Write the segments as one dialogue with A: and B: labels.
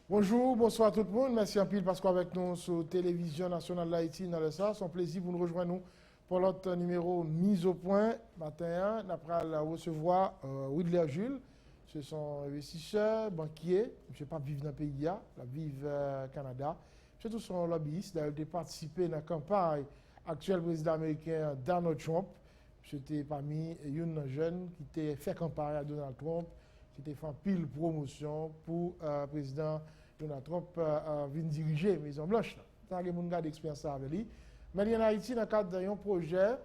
A: Bonjour, bonsoir tout le monde. Merci en pile parce qu'on est avec nous sur Télévision Nationale d'Haïti dans le SA. C'est un plaisir pour nous rejoindre nous pour notre numéro Mise au point. Matin, on va recevoir Widler Jules. Ce sont investisseurs, banquiers. Je ne sais pas vivre dans le pays, la vivre au Canada. C'est tout son lobbyiste. D'ailleurs, de participer dans la campagne actuel président américain Donald Trump. C'était parmi les jeunes qui ont fait campagne à Donald Trump, qui ont fait pile promotion pour le président Donald Trump venir diriger la Maison Blanche. Tant que mon gars d'expérience avec lui. Mais en Haïti, dans le cadre d'un projet,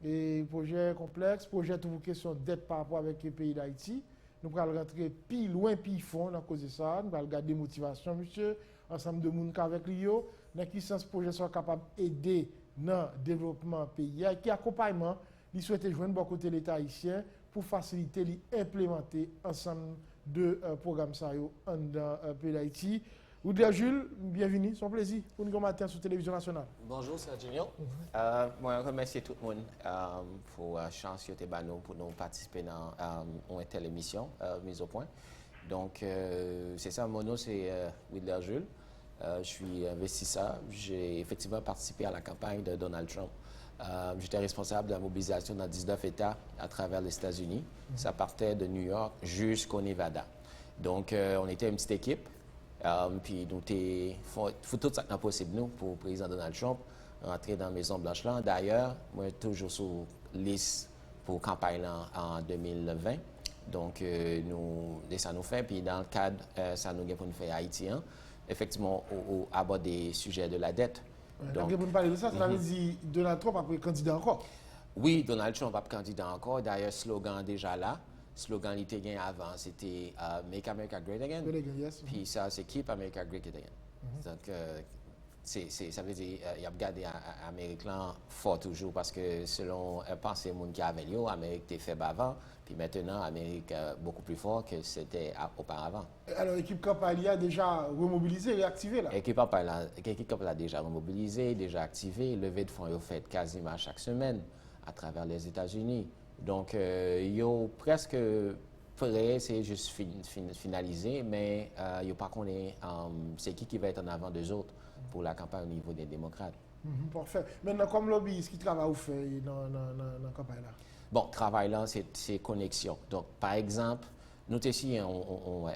A: et projet complexe, projet tout question de dette par rapport avec le pays d'Haïti. Nous allons rentrer plus loin, plus fond à cause de ça. Nous allons regarder la motivation, monsieur, ensemble de monde avec lui. Dans quel sens ce projet soit capable d'aider dans le développement du pays. Et qui accompagnement, il souhaite joindre beaucoup de l'État haïtien pour faciliter l'implémenter ensemble de programmes dans le pays d'Haïti. Widler Jules, bienvenue, c'est un plaisir pour nous matin sur Télévision Nationale.
B: Bonjour, c'est Junior. Moi, je remercie tout le monde pour la chance que nous pour nous participer dans une telle émission, mise au point. Donc, c'est ça, mon nom, c'est Widler Jules. Je suis investisseur. J'ai effectivement participé à la campagne de Donald Trump. J'étais responsable de la mobilisation dans 19 États à travers les États-Unis. Ça partait de New York jusqu'au Nevada. Donc, on était une petite équipe. Puis nous faut tout ça qui est possible nous pour le président Donald Trump rentrer dans la Maison Blanche là. D'ailleurs, moi toujours sur liste pour campagne là, en 2020. Donc ça nous fait puis dans le cadre ça nous pour nous faire haïtien effectivement aborder des sujets de la dette.
A: Donc pour parler de ça, ça veut dire Donald Trump après candidat encore.
B: Oui, Donald Trump a candidat encore. D'ailleurs slogan déjà là. Slogan qui était gagné avant, c'était Make America Great Again.
A: Yes.
B: Puis ça, c'est Keep America Great Again. Donc, ça veut dire qu'il y a gardé l'Amérique là fort toujours parce que selon pensée monde qui avait lieu, l'Amérique était faible avant, puis maintenant l'Amérique est beaucoup plus fort que c'était auparavant.
A: Alors l'équipe campagne a déjà remobilisé, réactivé là.
B: L'équipe campagne a déjà remobilisé, déjà activé, levée de fonds est faite quasiment chaque semaine à travers les États-Unis. Donc, ils ont presque prêt, c'est juste finalisé, mais il n'y a pas qu'on est, c'est qui va être en avant des autres pour la campagne au niveau des démocrates.
A: Parfait. Maintenant, comme lobbyiste, qui travaille ou fait dans la campagne là?
B: Bon, travail là, c'est connexion. Donc, par exemple, nous ici, on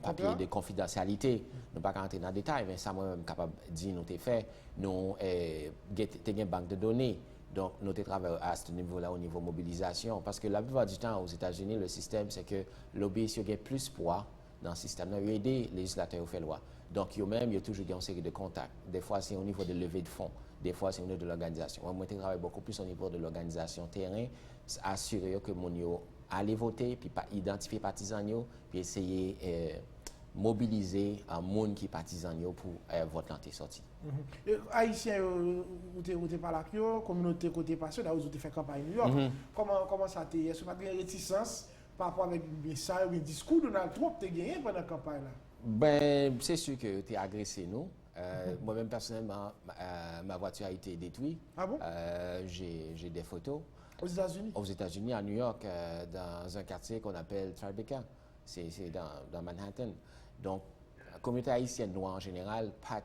B: papier de confidentialité. Nous ne pouvons pas rentrer dans le détail, mais ça, moi-même, capable de dire, nous avons fait, nous avons une banque de données. Donc, nous travaillons à ce niveau-là, au niveau mobilisation. Parce que la plupart du temps, aux États-Unis, le système, c'est que l'obéissance a plus de poids dans le système. Il y a des législateurs qui font loi. Donc, il y a toujours une série de contacts. Des fois, c'est au niveau de levée de fonds. Des fois, c'est au niveau de l'organisation. Moi, je travaille beaucoup plus au niveau de l'organisation terrain, assurer que mon yo aller voter, puis identifier partisans, puis essayer mobiliser un monde qui est partisan pour voter l'entrée sortie.
A: Haïtiens, vous avez parlé avec eux, communauté côté passé, là vous avez fait campagne New York. Comment ça a été? Est-ce que vous avez une réticence par rapport avec le discours de Donald Trump que vous avez gagné pendant la campagne là?
B: Ben, c'est sûr que tu es agressé, nous. Moi-même, personnellement, ma voiture a été détruite.
A: Ah bon?
B: J'ai des photos.
A: Aux États-Unis?
B: Aux États-Unis, à New York, dans un quartier qu'on appelle Tribeca. C'est dans Manhattan. Donc, la communauté haïtienne noire en général, pas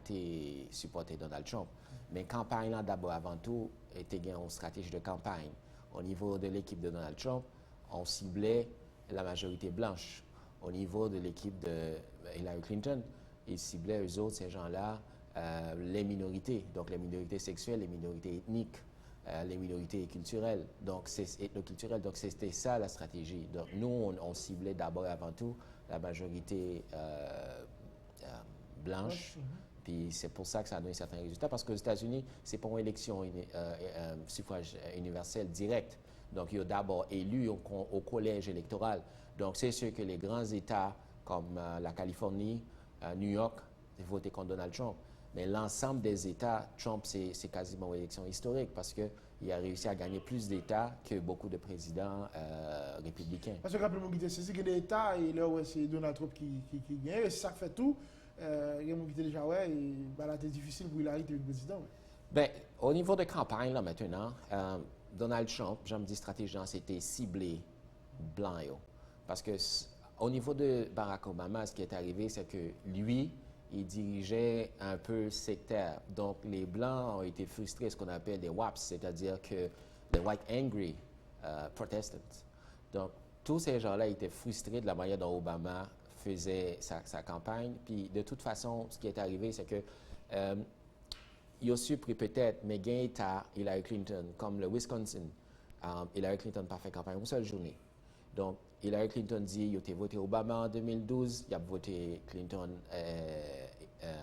B: supporté Donald Trump. Mais campagne là, d'abord, avant tout, était une stratégie de campagne. Au niveau de l'équipe de Donald Trump, on ciblait la majorité blanche. Au niveau de l'équipe de Hillary Clinton, ils ciblaient eux autres, ces gens-là, les minorités. Donc, les minorités sexuelles, les minorités ethniques. Les minorités culturelles, donc c'est ethnoculturel, donc c'était ça la stratégie. Donc nous, on ciblait d'abord et avant tout la majorité blanche, puis c'est pour ça que ça a donné certains résultats, parce qu'aux États-Unis, c'est pour une élection suffrage universel direct. Donc il y a d'abord élu au collège électoral. Donc c'est sûr que les grands États comme la Californie, New York, ont voté contre Donald Trump. Mais l'ensemble des États, Trump, c'est quasiment une élection historique parce qu'il a réussi à gagner plus d'États que beaucoup de présidents républicains.
A: Parce que rappelez-moi, c'est que des États, et là, c'est Donald Trump qui gagne, et ça fait tout. Il y a déjà, c'est difficile pour Hillary de président.
B: Ben, au niveau de campagne, là, maintenant, Donald Trump, j'aime dire stratégiquement, c'était ciblé blanc. Parce que au niveau de Barack Obama, ce qui est arrivé, c'est que lui, il dirigeait un peu sectaire. Donc, les Blancs ont été frustrés, ce qu'on appelle des WAPs, c'est-à-dire que les White Angry Protestants. Donc, tous ces gens-là étaient frustrés de la manière dont Obama faisait sa campagne. Puis, de toute façon, ce qui est arrivé, c'est que il a su peut-être, mais gain à Hillary Clinton, comme le Wisconsin. Hillary Clinton n'a pas fait campagne une seule journée. Donc, Hillary Clinton dit il a voté Obama en 2012, il a voté Clinton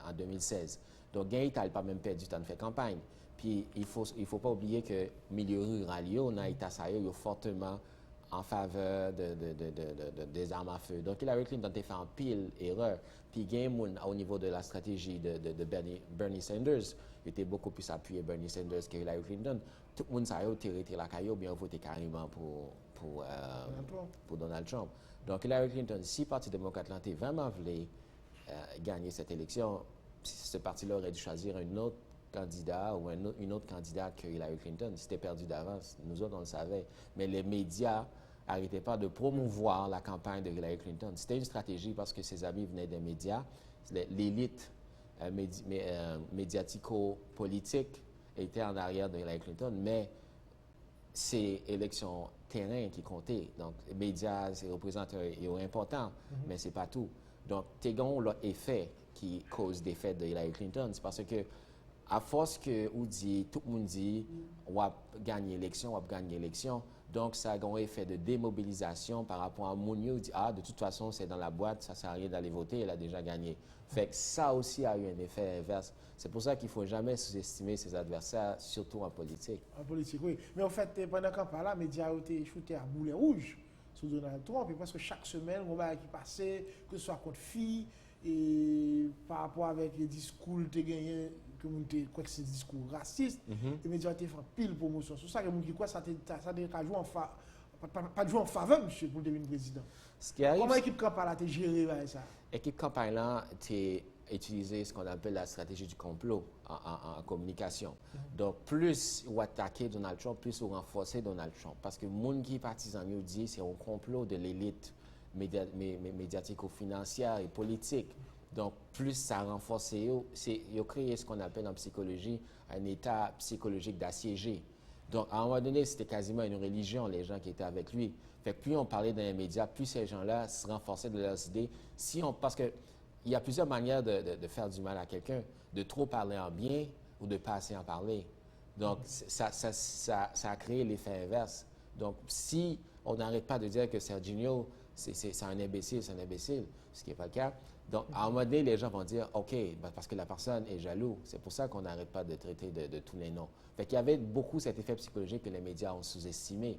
B: en 2016. Donc, gain il n'a pas même perdu du temps de faire campagne. Puis, il faut pas oublier que le milieu rural, on a été fortement en faveur des armes à feu. Donc, Hillary Clinton a fait en pile erreur. Puis, au niveau de la stratégie de Bernie Sanders, il était beaucoup plus appuyé Bernie Sanders que Hillary Clinton. Tout le monde a tiré la caillou, bien voté carrément pour Donald Trump. Donc, Hillary Clinton, si le Parti démocrate l'anté vraiment voulait gagner cette élection, ce parti-là aurait dû choisir un autre candidat ou une autre candidate que Hillary Clinton. C'était perdu d'avance. Nous autres, on le savait. Mais les médias n'arrêtaient pas de promouvoir la campagne de Hillary Clinton. C'était une stratégie parce que ses amis venaient des médias. L'élite médiatico-politique était en arrière de Hillary Clinton, mais c'est l'élection terrain qui comptait. Donc, les médias, c'est représentant important, mais c'est pas tout. Donc, Tégon, l'autre effet qui cause des faits de Hillary Clinton, c'est parce que à force que tout le monde dit on va gagner l'élection, donc ça a un effet de démobilisation par rapport à Mounio dit de toute façon c'est dans la boîte, ça ne sert à rien d'aller voter, elle a déjà gagné. Fait que ça aussi a eu un effet inverse. C'est pour ça qu'il ne faut jamais sous-estimer ses adversaires, surtout en politique.
A: En politique, oui. Mais en fait, pendant la campagne, les médias ont été shootés à boulet rouge sur Donald Trump, et parce que chaque semaine, on va qui passait, que ce soit contre filles, et par rapport avec les discours que gagné, que on quoi que c'est des discours racistes, les médias ont fait pile promotion. C'est ça que qui quoi ça a joué en pas joué en faveur monsieur pour devenir président. Comment l'équipe campagne a géré ça?
B: L'équipe campagne là a utilisé ce qu'on appelle la stratégie du complot en communication. Donc plus on attaquer Donald Trump, plus on renforcer Donald Trump parce que monde qui partisan nous dit c'est un complot de l'élite médiatico-financière et politique. Donc, plus ça renforce, il a créé ce qu'on appelle en psychologie un état psychologique d'assiégé. Donc, à un moment donné, c'était quasiment une religion, les gens qui étaient avec lui. Fait que plus on parlait dans les médias, plus ces gens-là se renforçaient de leurs idées. Parce qu'il y a plusieurs manières de faire du mal à quelqu'un, de trop parler en bien ou de pas assez en parler. Donc, ça a créé l'effet inverse. Donc, si on n'arrête pas de dire que Serginho, c'est un imbécile, ce qui n'est pas le cas. Donc, à un moment donné, les gens vont dire, OK, parce que la personne est jaloux. C'est pour ça qu'on n'arrête pas de traiter de tous les noms. Fait qu'il y avait beaucoup cet effet psychologique que les médias ont sous-estimé.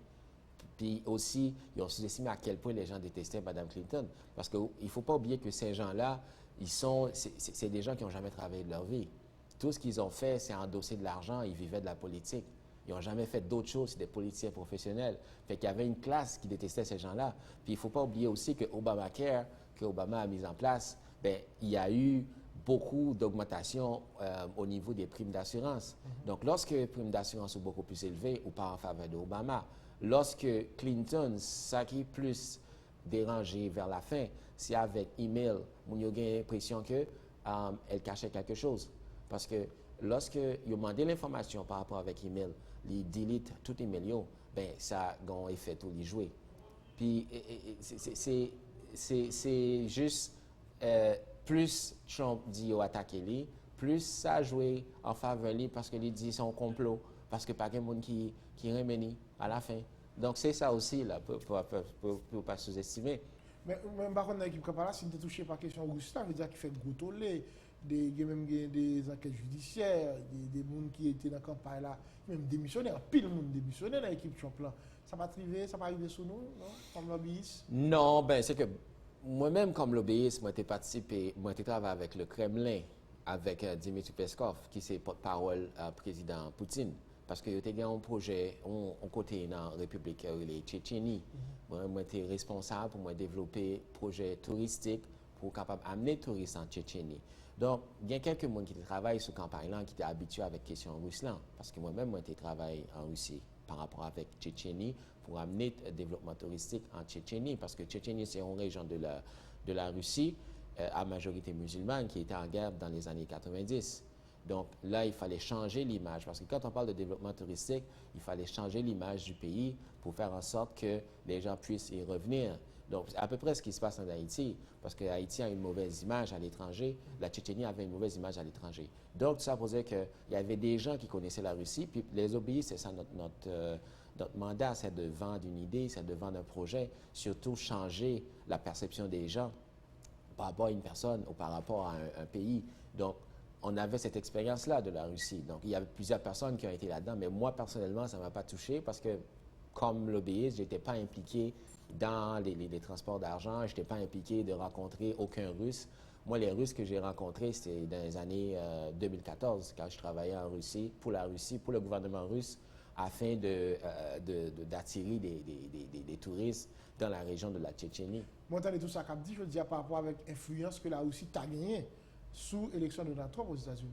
B: Puis aussi, ils ont sous-estimé à quel point les gens détestaient Mme Clinton. Parce qu'il ne faut pas oublier que ces gens-là, c'est des gens qui n'ont jamais travaillé de leur vie. Tout ce qu'ils ont fait, c'est endosser de l'argent, ils vivaient de la politique. Ils n'ont jamais fait d'autres choses, c'est des politiciens professionnels. Fait qu'il y avait une classe qui détestait ces gens-là. Puis il ne faut pas oublier aussi que Obamacare, que Obama a mis en place, il y a eu beaucoup d'augmentation au niveau des primes d'assurance. Donc, lorsque les primes d'assurance sont beaucoup plus élevées, ou pas en faveur d'Obama, lorsque Clinton, ça qui est plus dérangé vers la fin, c'est avec email, on a l'impression qu'elle cachait quelque chose. Parce que lorsque ils ont demandé l'information par rapport avec email, ils delete tout email, ça a un effet tout les jouer. Puis c'est juste plus Trump dit attaquer lui, plus ça a joué en faveur de lui parce que lui dit c'est un complot, parce que pas de monde qui remet à la fin. Donc c'est ça aussi là pour pas sous-estimer.
A: Mais même par contre dans l'équipe Kapala, si on est touché par la question Augustin, ça veut dire qu'il fait gros tollé. Même des enquêtes judiciaires, des gens qui étaient dans la campagne là, même démissionnaires, pile de monde démissionnaire dans l'équipe Trump là. Ça va arriver sur nous, non, comme lobbyiste?
B: Non, c'est que moi-même comme lobbyiste, moi j'ai travaillé avec le Kremlin, avec Dmitry Peskov, qui est porte-parole président Poutine. Parce que il y a un projet, on côté dans la République de Tchétchénie. Moi, j'étais responsable pour développer un projet touristique pour capable amener les touristes en Tchétchénie. Donc, il y a quelques gens qui travaillent sur cette campagne-là qui étaient habitués avec la question russe. Parce que moi-même, j'ai travaillé en Russie par rapport avec Tchétchénie pour amener développement touristique en Tchétchénie, parce que Tchétchénie, c'est une région de la Russie à majorité musulmane qui était en guerre dans les années 90. Donc là, il fallait changer l'image, parce que quand on parle de développement touristique, il fallait changer l'image du pays pour faire en sorte que les gens puissent y revenir. Donc, c'est à peu près ce qui se passe en Haïti, parce que Haïti a une mauvaise image à l'étranger, la Tchétchénie avait une mauvaise image à l'étranger. Donc, ça faisait qu'il y avait des gens qui connaissaient la Russie, puis les OBI, c'est ça notre mandat, c'est de vendre une idée, c'est de vendre un projet, surtout changer la perception des gens par rapport à une personne ou par rapport à un pays. Donc, on avait cette expérience-là de la Russie. Donc, il y avait plusieurs personnes qui ont été là-dedans, mais moi, personnellement, ça ne m'a pas touché parce que, comme lobbyiste, je n'étais pas impliqué dans les transports d'argent, je n'étais pas impliqué de rencontrer aucun Russe. Moi, les Russes que j'ai rencontrés, c'était dans les années 2014, quand je travaillais en Russie, pour le gouvernement russe, afin d'attirer des touristes dans la région de la Tchétchénie.
A: Moi, t'as tout ça qu'a dit, je veux dire, par rapport avec l'influence que la Russie t'a gagnée sous l'élection de Donald Trump aux États-Unis.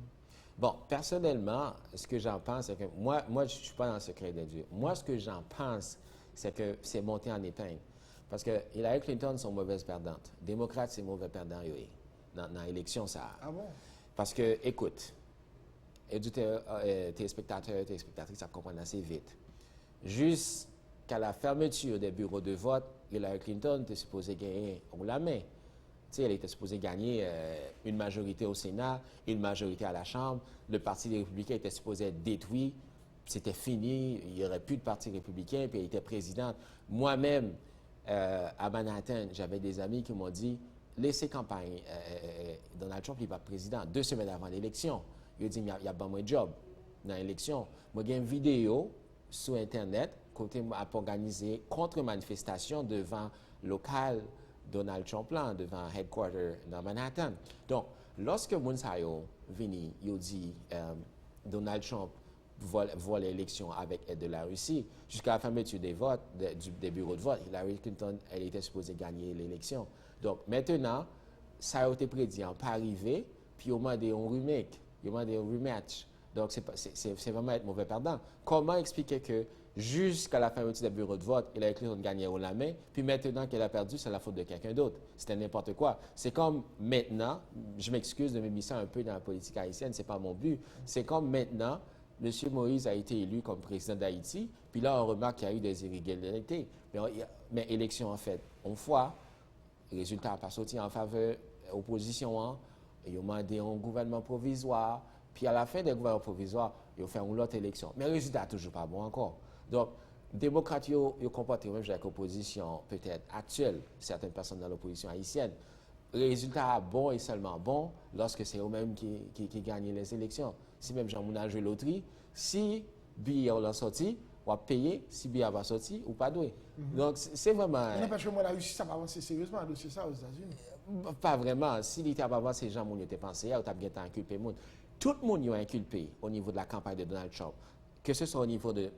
B: Bon, personnellement, ce que j'en pense, c'est que moi je ne suis pas dans le secret de Dieu. Moi, ce que j'en pense, c'est que c'est monté en épingle. Parce que Hillary Clinton sont mauvaises perdantes. Démocrates, c'est mauvais perdant, dans l'élection, ça.
A: Ah bon?
B: Parce que, écoute, téléspectateurs, téléspectatrices, ça comprend assez vite. Jusqu'à la fermeture des bureaux de vote, Hillary Clinton était supposée gagner on la main. Tu sais, elle était supposée gagner une majorité au Sénat, une majorité à la Chambre. Le Parti des Républicains était supposé être détruit. C'était fini. Il n'y aurait plus de Parti républicain. Puis elle était présidente. Moi-même, à Manhattan, j'avais des amis qui m'ont dit laissez campagne. Donald Trump n'est pas président. 2 semaines avant l'élection, il a dit il y a pas moins de job dans l'élection. Moi, j'ai une vidéo sur Internet côté a organisé contre-manifestation devant local Donald Trump là, devant headquarter dans Manhattan. Donc, lorsque Mounsayo vini, il dit Donald Trump vole l'élection avec aide de la Russie, jusqu'à la fermeture des votes, des bureaux de vote, Hillary Clinton, elle était supposée gagner l'élection. Donc, maintenant, ça a été prédit, on pas arrivé, puis au moins des remake, au moins des rematch. Donc, c'est vraiment être mauvais perdant. Comment expliquer que jusqu'à la fermeture des bureaux de vote, Hillary Clinton gagnait au la main, puis maintenant qu'elle a perdu, c'est la faute de quelqu'un d'autre. C'était n'importe quoi. C'est comme maintenant, je m'excuse de m'émisser un peu dans la politique haïtienne, c'est pas mon but. C'est comme maintenant, M. Moïse a été élu comme président d'Haïti, puis là, on remarque qu'il y a eu des irrégularités. Mais élection, en fait, on voit, le résultat n'a pas sorti en faveur de l'opposition, ils ont demandé un gouvernement provisoire, puis à la fin des gouvernements provisoires, ils ont fait une autre élection. Mais le résultat n'est toujours pas bon encore. Donc, les démocrates, ils comportent même avec l'opposition peut-être actuelle, certaines personnes dans l'opposition haïtienne. Le résultat bon est seulement bon lorsque c'est eux-mêmes qui gagnent les élections. Si même Jean-Mouna joue loterie, si billet on l'a sorti, on va payer, si billet va sorti, ou pas doué. Donc, c'est vraiment...
A: Mais parce que moi, la Russie, ça va avancer sérieusement, c'est ça aux États-Unis.
B: Pas vraiment. Si l'État va avoir ces gens qui étaient pensés, ou tu as bien inculpé. Tout le monde est inculpé au niveau de la campagne de Donald Trump, que ce soit au niveau de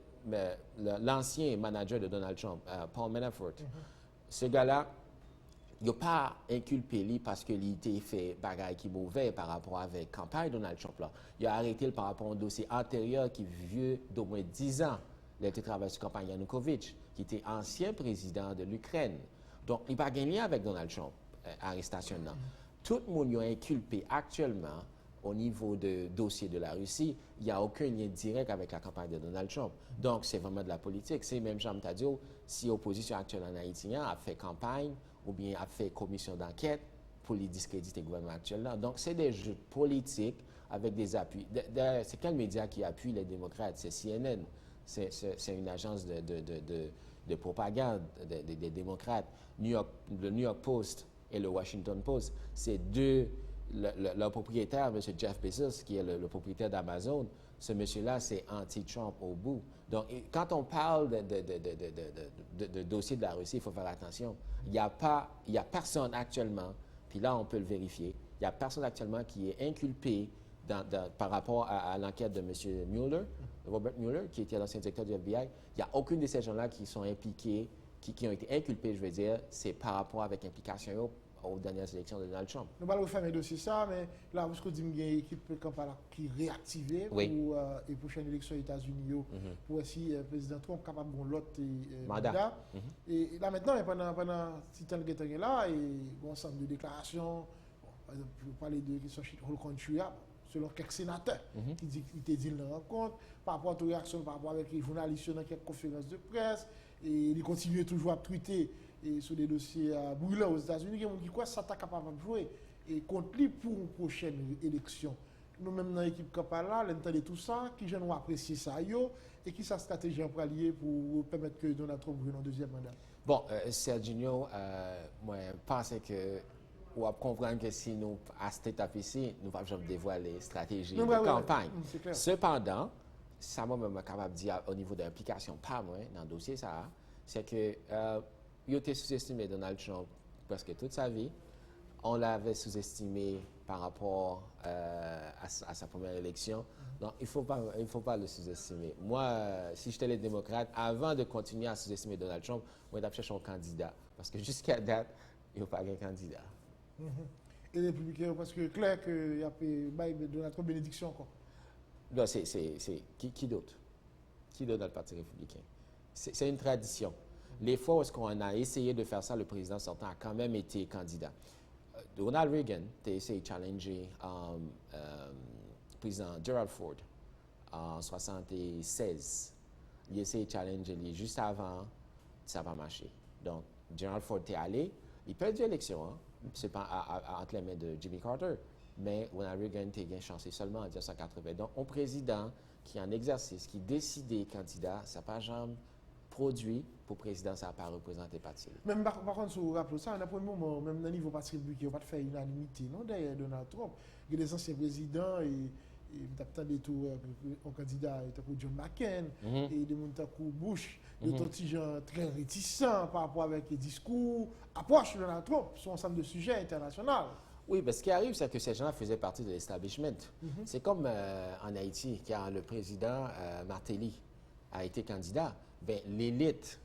B: l'ancien manager de Donald Trump, Paul Manafort. Ce gars-là, il n'a pas inculpé lui parce que l'idée fait bagaille qui est mauvais par rapport avec la campagne de Donald Trump. Là. Il a arrêté par rapport à un dossier antérieur qui est vieux d'au moins 10 ans. Il a été travaillé sur la campagne Yanukovych, qui était ancien président de l'Ukraine. Donc, il n'a pas gagné avec Donald Trump, arrestation. Non. Tout le monde est inculpé actuellement au niveau de dossier de la Russie. Il n'y a aucun lien direct avec la campagne de Donald Trump. Donc, c'est vraiment de la politique. C'est même Jean Tadio, si l'opposition actuelle en Haïti a fait campagne ou bien a fait commission d'enquête pour les discréditer le gouvernement actuel là. Donc, c'est des jeux politiques avec des appuis. C'est quel média qui appuie les démocrates? C'est CNN. C'est une agence de propagande des démocrates. Le New York Post et le Washington Post, c'est deux... Le propriétaire, M. Jeff Bezos, qui est le propriétaire d'Amazon, ce monsieur-là, c'est anti-Trump au bout. Donc, quand on parle de dossier de la Russie, il faut faire attention. Il n'y a personne actuellement, puis là, on peut le vérifier, il n'y a personne actuellement qui est inculpé par rapport à l'enquête de M. Mueller, Robert Mueller, qui était l'ancien directeur du FBI. Il n'y a aucune de ces gens-là qui sont impliqués, qui ont été inculpés, je veux dire, c'est par rapport avec implication aux dernières élections de Donald Trump.
A: Nous allons faire un dossier ça, mais là, parce que dit qu'il y a une équipe Kampala qui est réactivée pour les prochaines élections aux États-Unis, pour aussi le président Trump capable de l'autre mandat. Et là maintenant, pendant ce temps que là, il y a un ensemble de déclarations, par exemple, pour parler de question de country, selon quelques sénateurs qui disent qu'il était dit dans la rencontre, par rapport aux réactions, par rapport avec les journalistes dans quelques conférences de presse, et il continue toujours à tweeter sur des dossiers brûlants aux États-Unis, qui croient que ça est capable de jouer et contre lui pour une prochaine élection. Nous-mêmes dans l'équipe Kampala, l'entendez tout ça, qui j'aime apprécier ça, et qui sa stratégie pour allier pour permettre que Donald Trump vienne en deuxième mandat.
B: Bon, Serginho, moi, je pense que on va comprendre que si nous, à cette étape ici, nous ne pouvons jamais dévoiler les stratégies de campagne. Cependant, ça moi-même capable de dire au niveau de l'implication, pas moi, dans le dossier, ça, c'est que il a été sous-estimé Donald Trump presque toute sa vie. On l'avait sous-estimé par rapport à sa première élection. Donc, il ne faut pas le sous-estimer. Moi, si j'étais les démocrates, avant de continuer à sous-estimer Donald Trump, moi, je chercher un candidat. Parce que jusqu'à date, il n'y a pas de candidat.
A: Et les républicains, parce que clair qu'il y a Donald Trump bénédiction encore.
B: Non, c'est qui d'autre? Qui d'autre dans le Parti républicain? C'est une tradition. Les fois où on a essayé de faire ça, le président sortant a quand même été candidat. Ronald Reagan a essayé de challenger le président Gerald Ford en 1976. Il a essayé de challenger lui juste avant, ça n'a pas marché. Donc, Gerald Ford est allé, il perd l'élection, hein? C'est pas entre les mains de Jimmy Carter, mais Ronald Reagan a gagné chance seulement en 1980. Donc, un président qui est en exercice, qui décide candidat, ça n'a pas jamais produit pour le président, ça n'a pas représenté parti.
A: Même par contre, si vous vous rappelez ça, à un premier moment, même dans le niveau parti républicain, on va faire unanimité, non, derrière Donald Trump. Il y a des anciens présidents et peut-être des tours, un candidat, John McCain, et des gens comme Bush, des gens très réticents par rapport avec les discours, approche de Donald Trump sur un ensemble de sujets internationaux.
B: Oui, mais ce qui arrive, c'est que ces gens faisaient partie de l'establishment. C'est comme en Haïti, quand le président Martelly a été candidat, ben, l'élite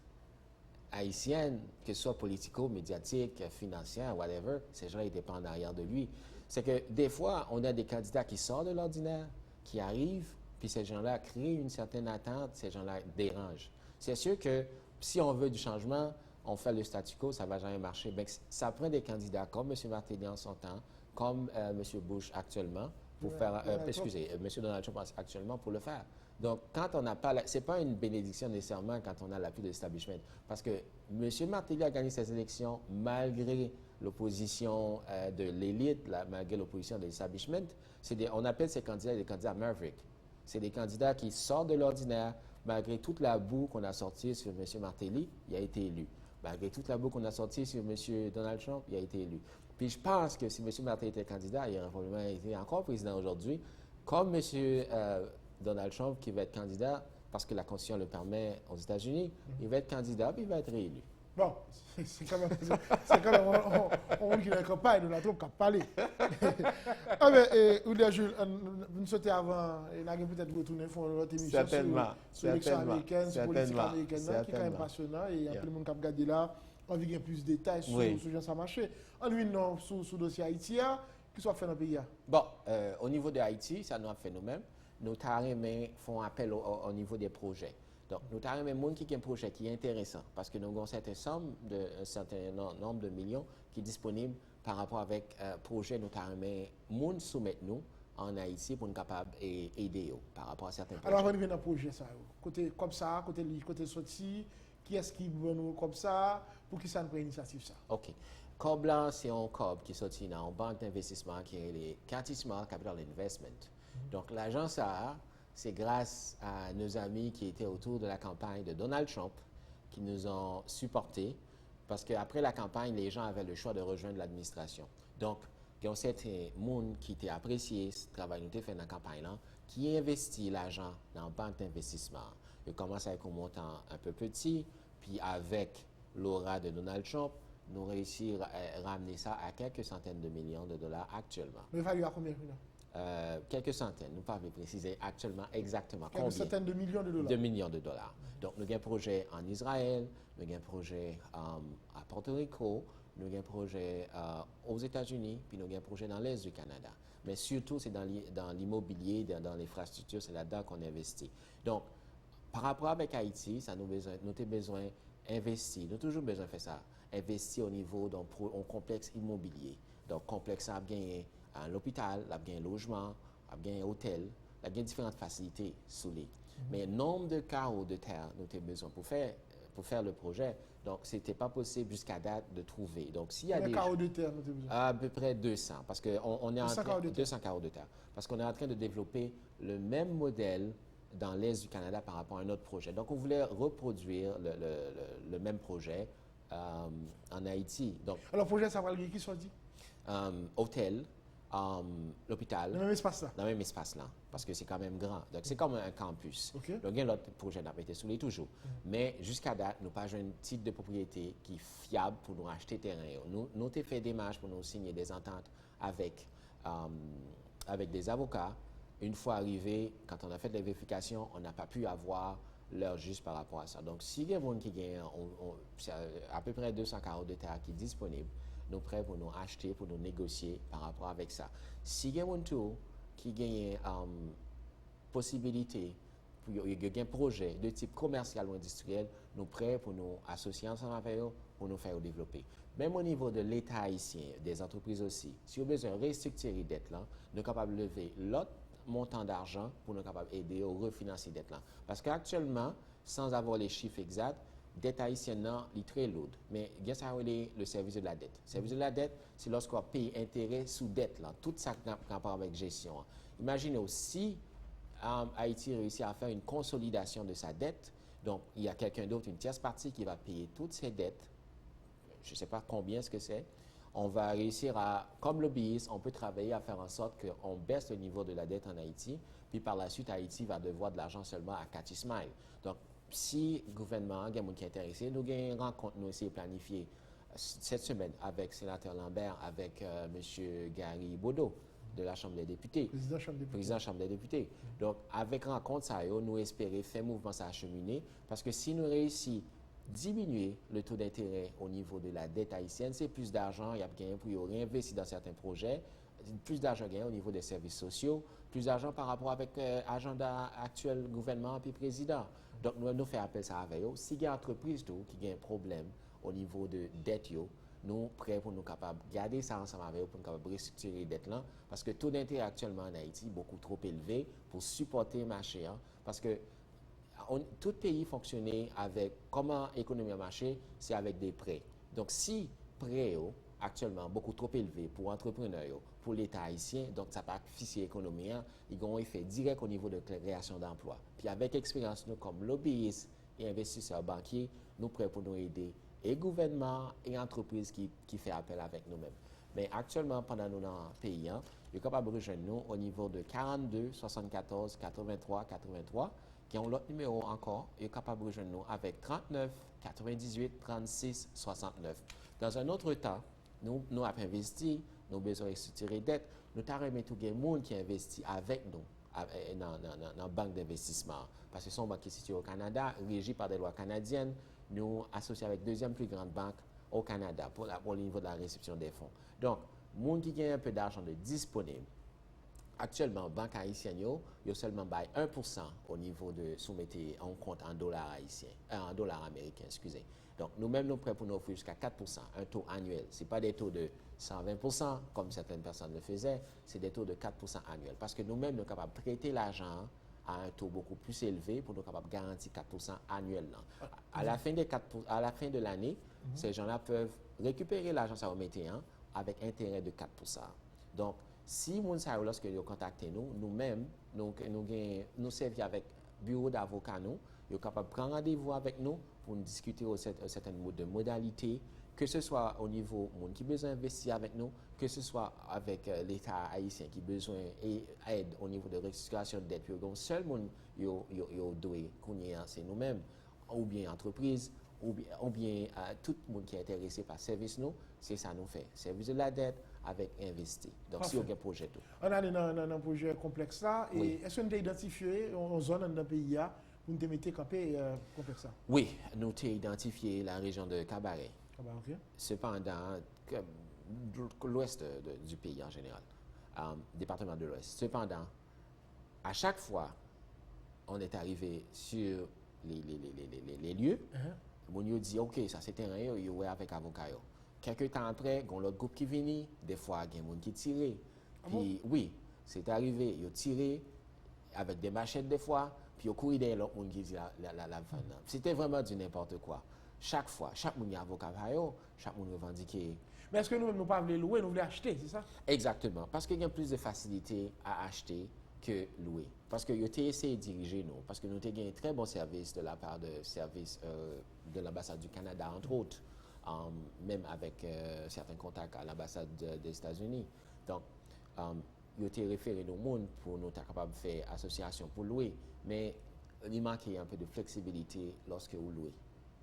B: haïtienne, que ce soit politico-médiatique, financière, whatever, ces gens étaient pas en arrière de lui. C'est que des fois, on a des candidats qui sortent de l'ordinaire, qui arrivent, puis ces gens-là créent une certaine attente, ces gens-là dérangent. C'est sûr que si on veut du changement, on fait le statu quo, ça ne va jamais marcher. Ben, ça prend des candidats comme M. Martelly en son temps, comme M. Bush actuellement, pour faire, excusez, M. Donald Trump actuellement pour le faire. Donc, quand on n'a pas, ce n'est pas une bénédiction nécessairement quand on a l'appui de l'establishment. Parce que M. Martelly a gagné ces élections malgré l'opposition de l'élite, malgré l'opposition de l'establishment. On appelle ces candidats des candidats Maverick. C'est des candidats qui sortent de l'ordinaire, malgré toute la boue qu'on a sortie sur M. Martelly, il a été élu. Malgré toute la boue qu'on a sortie sur M. Donald Trump, il a été élu. Puis je pense que si M. Martelly était candidat, il aurait probablement été encore président aujourd'hui, comme M. Donald Trump qui va être candidat, parce que la Constitution le permet aux États-Unis, il va être candidat puis il va être réélu.
A: Bon, c'est quand même on qui n'a pas Donald Trump qui a parlé. Ah mais, Oulia Jules, nous souhaitons avant, il a peut-être retourner faire notre émission sur l'élection américaine, sur la politique américaine, qui est quand même passionnant, et il y a plein de monde qui a regardé là, on veut plus de détails sur ce ça marché. En lui, non, sur le dossier Haïti, qui soit fait dans le pays.
B: Bon, au niveau de Haïti, ça nous a fait nous-mêmes. Nos tarés font appel au niveau des projets. Donc, nous avons des gens qui ont un projet qui est intéressant parce que nous avons un certain nombre de millions qui sont disponibles par rapport avec projet nous avons des gens soumettre nous en Haïti pour nous capables d'aider par rapport à certains projets.
A: Alors, on vient dans le projet, ça. Côté comme ça, côté sorti, qui est-ce qui veut nous comme ça, pour qui ça nous prend l'initiative ça?
B: OK. COB là, c'est un COB qui est sorti dans une banque d'investissement qui est les County Small Capital Investment. Donc, l'agence A, c'est grâce à nos amis qui étaient autour de la campagne de Donald Trump qui nous ont supportés parce qu'après la campagne, les gens avaient le choix de rejoindre l'administration. Donc, il y a certains gens qui étaient appréciés ce travail que nous avons fait dans la campagne-là, qui investit l'argent dans la banque d'investissement. Il commence avec un montant un peu petit, puis avec l'aura de Donald Trump, nous réussissons à ramener ça à quelques centaines de millions de dollars actuellement.
A: Mais value à combien?
B: Quelques centaines, nous ne pouvons pas préciser actuellement exactement
A: combien. Quelques centaines de millions de dollars.
B: De millions de dollars. Donc, nous avons un projet en Israël, nous avons un projet à Porto Rico, nous avons un projet aux États-Unis, puis nous avons un projet dans l'Est du Canada. Mais surtout, c'est dans l'immobilier, dans l'infrastructure, c'est là-dedans qu'on investit. Donc, par rapport avec Haïti, nous avons besoin d'investir. Nous avons toujours besoin de faire ça. Investir au niveau d'un complexe immobilier. Donc, complexe, ça a gagné l'hôpital, ça a gagné logement, ça a gagné hôtel, ça a gagné différentes facilités sous les. Mais nombre de carreaux de terre, nous avons besoin pour faire le projet. Donc, ce n'était pas possible jusqu'à date de trouver. Donc, s'il y a
A: des carreaux de terre, nous avons besoin.
B: À peu près 200, parce qu'on est en train, 200 carreaux de terre. Parce qu'on est en train de développer le même modèle dans l'Est du Canada par rapport à un autre projet. Donc, on voulait reproduire le même projet en Haïti. Donc,
A: alors, le projet, ça va le qui soit dit?
B: Hôtel, l'hôpital.
A: Dans le même espace là?
B: Dans le même espace là, parce que c'est quand même grand. Donc, c'est comme un campus.
A: Okay.
B: Donc, il y a l'autre projet n'a pas été soulé toujours. Mais jusqu'à date, nous n'avons pas un titre de propriété qui est fiable pour nous acheter terrain. Nous avons fait des démarches pour nous signer des ententes avec des avocats. Une fois arrivé, quand on a fait les vérifications, on n'a pas pu avoir l'heure juste par rapport à ça. Donc, si il y a des gens qui gagnent, c'est à peu près 200 carreaux de terre qui est disponible, nous sommes prêts pour nous acheter, pour nous négocier par rapport avec ça. Si il y a des gens qui gagnent possibilité, il y a un projet de type commercial ou industriel, nous sommes prêts pour nous associer ensemble avec eux, pour nous faire développer. Même au niveau de l'État haïtien, des entreprises aussi, si on a besoin de restructurer les dettes, nous sommes capables de lever l'autre montant d'argent pour nous capables d'aider au refinancer dette là. Parce qu'actuellement, sans avoir les chiffres exacts, dette haïtienne est très lourde. Mais il y a le service de la dette. Le service de la dette, c'est lorsqu'on paye intérêt sous dette là, tout ça qui a rapport avec gestion. Imaginez aussi Haïti réussit à faire une consolidation de sa dette. Donc, il y a quelqu'un d'autre, une tierce partie qui va payer toutes ses dettes. Je ne sais pas combien ce que c'est. On va réussir à, comme lobbyiste, on peut travailler à faire en sorte qu'on baisse le niveau de la dette en Haïti, puis par la suite, Haïti va devoir de l'argent seulement à Cathy Smile. Donc, si le gouvernement, il y a des gens qui sont intéressés, nous avons une rencontre, nous essayons de planifier cette semaine avec le sénateur Lambert, avec M. Gary Bodo de la Chambre des députés. Président de la Chambre des députés. Donc, avec rencontre, ça, nous espérons faire mouvement ça acheminer, parce que si nous réussissons diminuer le taux d'intérêt au niveau de la dette haïtienne, c'est plus d'argent, il y a gagné pour réinvestir dans certains projets, plus d'argent gagné au niveau des services sociaux, plus d'argent par rapport avec l'agenda actuel gouvernement et président. Donc, nous faisons appel ça avec eux. Si il y a une entreprise qui a un problème au niveau de dette, nous prêts pour nous capables de garder ça ensemble avec eux pour nous capables de restructurer les dettes là, parce que le taux d'intérêt actuellement en Haïti est beaucoup trop élevé pour supporter le marché, parce que tout pays fonctionnait avec comment l'économie a marché, c'est avec des prêts. Donc, si prêts actuellement beaucoup trop élevés pour entrepreneurs, pour l'État haïtien, donc ça va fisser l'économie, ils ont un effet direct au niveau de la création d'emplois. Puis avec expérience, nous comme lobbyistes et investisseurs banquiers, nous prêts pour nous aider et gouvernement et entreprises qui fait appel avec nous-mêmes. Mais actuellement, pendant nous dans le pays, il est capable de rejoindre nous au niveau de 42 74 83 83. Qui ont l'autre numéro encore, est capable de rejoindre nous avec 39 98 36 69. Dans un autre temps, nous avons investi, nous avons besoin de structurer dette, nous avons tout le monde qui investit avec nous dans la banque d'investissement. Parce que c'est une banque qui est située au Canada, régie par des lois canadiennes, nous associés avec la deuxième plus grande banque au Canada pour le niveau de la réception des fonds. Donc, les gens qui ont un peu d'argent disponible, actuellement, banque haïtienne, il y a seulement 1% au niveau de soumettre en compte en dollars haïtiens, en dollars américains, excusez. Donc, nous-mêmes, nous sommes prêts pour nous offrir jusqu'à 4%, un taux annuel. Ce n'est pas des taux de 120%, comme certaines personnes le faisaient, c'est des taux de 4% annuels. Parce que nous-mêmes, nous sommes capables de prêter l'argent à un taux beaucoup plus élevé pour nous capables de garantir 4% annuellement. À la fin de l'année, ces gens-là peuvent récupérer l'argent ça va mettre avec intérêt de 4%. Donc, si vous savez, lorsque vous contactez nous, nous-mêmes, nous servons avec le bureau d'avocats, nous sommes capables de prendre rendez-vous avec nous pour nous discuter de certaines modalités, que ce soit au niveau de gens qui ont besoin d'investir avec nous, que ce soit avec l'État haïtien qui a besoin d'aide au niveau de restructuration de dette. Le seul monde qui doit c'est nous-mêmes, ou bien entreprise, ou bien tout le monde qui est intéressé par service, c'est ça nous fait. Service de la dette avec investi. Donc, si on a un projet tout.
A: On a un projet complexe là. Et oui. Est-ce qu'on a identifié une zone dans le pays pour nous mettre campé complexe ça?
B: Oui, nous avons identifié la région de Cabaret.
A: Ah bah, ok.
B: Cependant, l'ouest du pays en général, département de l'ouest. Cependant, à chaque fois, on est arrivé sur les lieux, on nous dit, OK, ça c'est terrain, il est avec avocat. Quelques temps après, il y a l'autre groupe qui vient, des fois, il y a des gens qui tirent. Puis, oui, c'est arrivé, ils ont tiré avec des machettes des fois, puis ils ont couru derrière l'autre monde qui dit la fin. C'était vraiment du n'importe quoi. Chaque fois, chaque monde est avocat, chaque monde revendiqué.
A: Mais est-ce que nous ne pas voulons louer, nous voulons acheter, c'est ça?
B: Exactement, parce qu'il y a plus de facilité à acheter que louer. Parce que vous avez essayé de diriger nous, parce que nous avons gagné un très bon service de la part de services de l'ambassade du Canada, entre autres, même avec certains contacts à l'ambassade des États-Unis. Donc, vous avez référé nos monde pour nous être capables de faire association pour louer, mais il manquait un peu de flexibilité lorsque vous louez.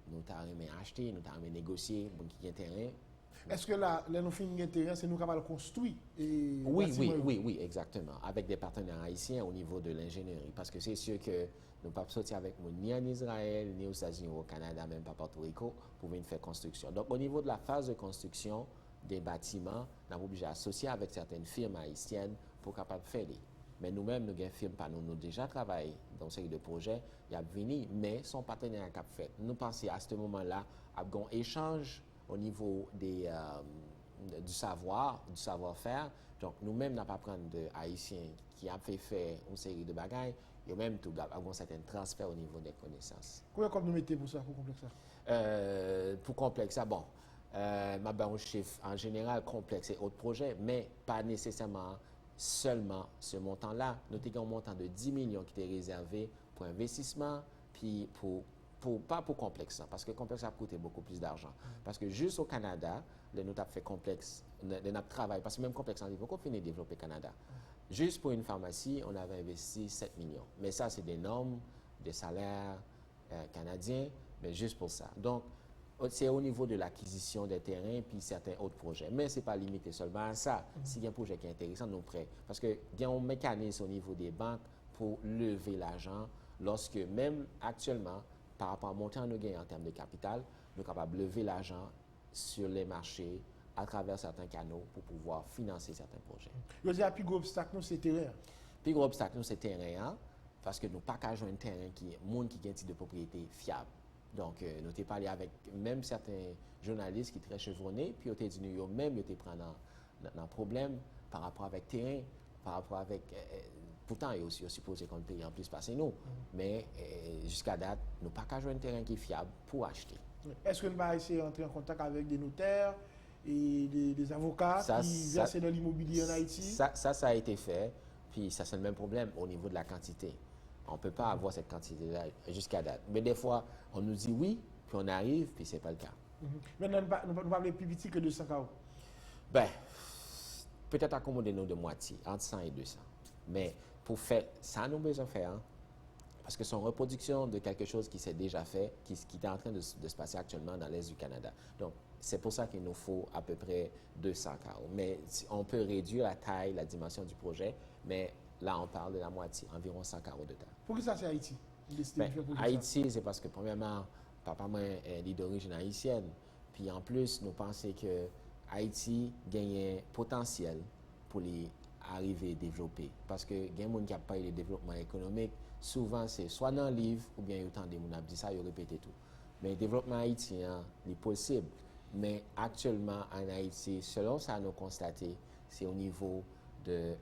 B: Nous avons acheté, nous avons négocié, bon, qui a un terrain.
A: Est-ce que là, nous finissons un terrain, c'est nous capables de construire?
B: Oui, exactement. Avec des partenaires haïtiens au niveau de l'ingénierie. Parce que c'est sûr que nous ne pouvons pas sortir avec nous ni en Israël, ni aux États-Unis ou au Canada, même pas à Porto Rico, pour venir faire construction. Donc, au niveau de la phase de construction des bâtiments, nous sommes obligés d'associer avec certaines firmes haïtiennes pour capables de faire. Mais nous-mêmes, nous avons des firmes par nous déjà travaillé dans une série de projets, il y a venu, mais son partenaire a fait. Nous pensons à ce moment-là à un échange au niveau du savoir-faire. Donc, nous-mêmes, n'avons pas prendre de Haïtiens qui a fait faire une série de bagages, et même tout avons un certain transfert au niveau des connaissances.
A: Combien de nous mettez pour ça, pour complexe ça?
B: Pour complexe ça, bon, un chiffre en général complexe et autres projets, mais pas nécessairement seulement ce montant-là. Nous avons un montant de 10 millions qui était réservé pour investissement, puis pas pour complexe, parce que complexe a coûté beaucoup plus d'argent. Parce que juste au Canada, nous avons fait complexe, nous avons travaillé, parce que même complexe en niveau, qu'on finit de développer au Canada. Juste pour une pharmacie, on avait investi 7 millions. Mais ça, c'est des normes, des salaires canadiens, mais juste pour ça. Donc, c'est au niveau de l'acquisition des terrains puis certains autres projets. Mais ce n'est pas limité seulement à ça. S'il y a un projet qui est intéressant, nous prêts. Parce qu'il y a un mécanisme au niveau des banques pour lever l'argent lorsque, même actuellement, par rapport à montant nous gagnons en termes de capital, nous sommes capables de lever l'argent sur les marchés à travers certains canaux pour pouvoir financer certains projets.
A: Vous dites, le plus gros obstacle, c'est terrain.
B: Le plus gros obstacle, c'est terrain, parce que nous n'avons pas qu'à jouer un terrain qui est monde qui a un type de propriété fiable. Donc, nous avons parlé avec même certains journalistes qui sont très chevronnés, puis ils ont dit nous-mêmes, ils ont pris un problème par rapport avec terrain, par rapport avec. Pourtant, ils ont aussi supposé qu'on paye en plus passer nous. Mais jusqu'à date, nous n'avons pas qu'à jouer un terrain qui est fiable pour acheter.
A: Est-ce que nous allons essayer d'entrer en contact avec des notaires et des avocats qui versent dans l'immobilier en Haïti?
B: Ça a été fait, puis ça c'est le même problème au niveau de la quantité. On ne peut pas avoir cette quantité-là jusqu'à date. Mais des fois, on nous dit oui, puis on arrive, puis ce n'est pas le cas.
A: Maintenant, nous ne parlons plus petit que 200 KO.
B: Ben, peut-être accommoder nous de moitié, entre 100 et 200. Mais pour faire, ça nous besoin de faire, parce que c'est une reproduction de quelque chose qui s'est déjà fait, qui est en train de se passer actuellement dans l'Est du Canada. Donc, c'est pour ça qu'il nous faut à peu près 200 KO. Mais on peut réduire la taille, la dimension du projet, mais là, on parle de la moitié, environ 100 carreaux de terre.
A: Pourquoi ça, c'est Haïti?
B: Haïti, c'est parce que, premièrement, papa, moi, est d'origine haïtienne. Puis, en plus, nous pensons que Haïti gagne un potentiel pour les arriver à développer. Parce que, il y a des gens qui n'ont pas eu de développement économique. Souvent, c'est soit dans le livre, ou bien il y a autant de gens qui ont dit ça, ils ont répété tout. Mais le développement haïtien est possible. Mais actuellement, en Haïti, selon ça, nous constatons, c'est au niveau de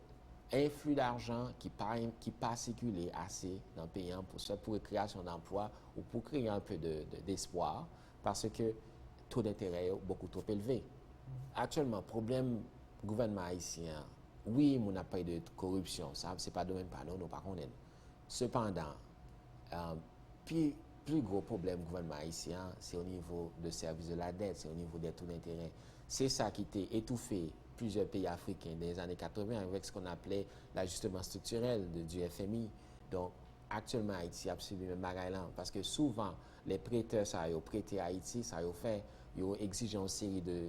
B: un flux d'argent qui pas circulé assez dans le pays pour la création d'emplois ou pour créer un peu d'espoir parce que le taux d'intérêt est beaucoup trop élevé. Actuellement, problème gouvernement haïtien, oui, on n'a pas eu de corruption, ça c'est pas de même pas nous pas connaître. Cependant, plus gros problème gouvernement haïtien, c'est au niveau de service de la dette, c'est au niveau des taux d'intérêt. C'est ça qui a étouffé plusieurs pays africains des années 80 avec ce qu'on appelait l'ajustement structurel du FMI. Donc, actuellement, Haïti a subi le bagaille parce que souvent, les prêteurs, ça a prêté à Haïti, ça a fait, ils ont exigé une série de